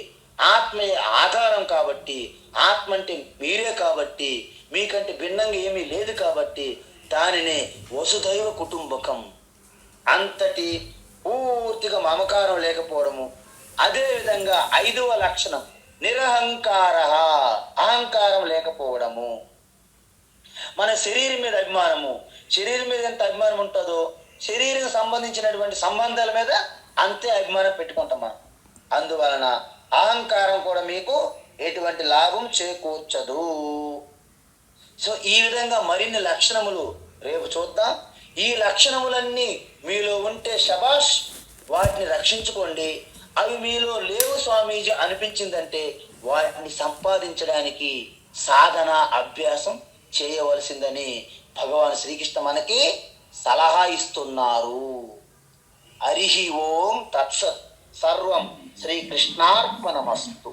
ఆత్మే ఆధారం కాబట్టి, ఆత్మ అంటే మీరే కాబట్టి, మీకంటే భిన్నంగా ఏమీ లేదు కాబట్టి దానినే వసుదైవ కుటుంబకం. అంతటి పూర్తిగా మమకారం లేకపోవడము. అదేవిధంగా 5వ లక్షణం నిరహంకార, అహంకారం లేకపోవడము. మన శరీరం మీద అభిమానము, శరీరం మీద ఎంత అభిమానం ఉంటుందో శరీరం సంబంధించినటువంటి సంబంధాల మీద అంతే అభిమానం పెట్టుకుంటాం మనం. అందువలన అహంకారం కూడా మీకు ఎటువంటి లాభం చేకూర్చదు. సో ఈ విధంగా మరిన్ని లక్షణములు రేపు చూద్దాం. ఈ లక్షణములన్నీ మీలో ఉంటే శబాష్, వాటిని రక్షించుకోండి. అవి మీలో లేవు స్వామీజీ అనిపించిందంటే వాటిని సంపాదించడానికి సాధన అభ్యాసం చేయవలసిందని భగవాన్ శ్రీకృష్ణ మనకి సలహా ఇస్తున్నారు. హరి ఓం తత్సత్. సర్వం శ్రీకృష్ణార్పణమస్తు.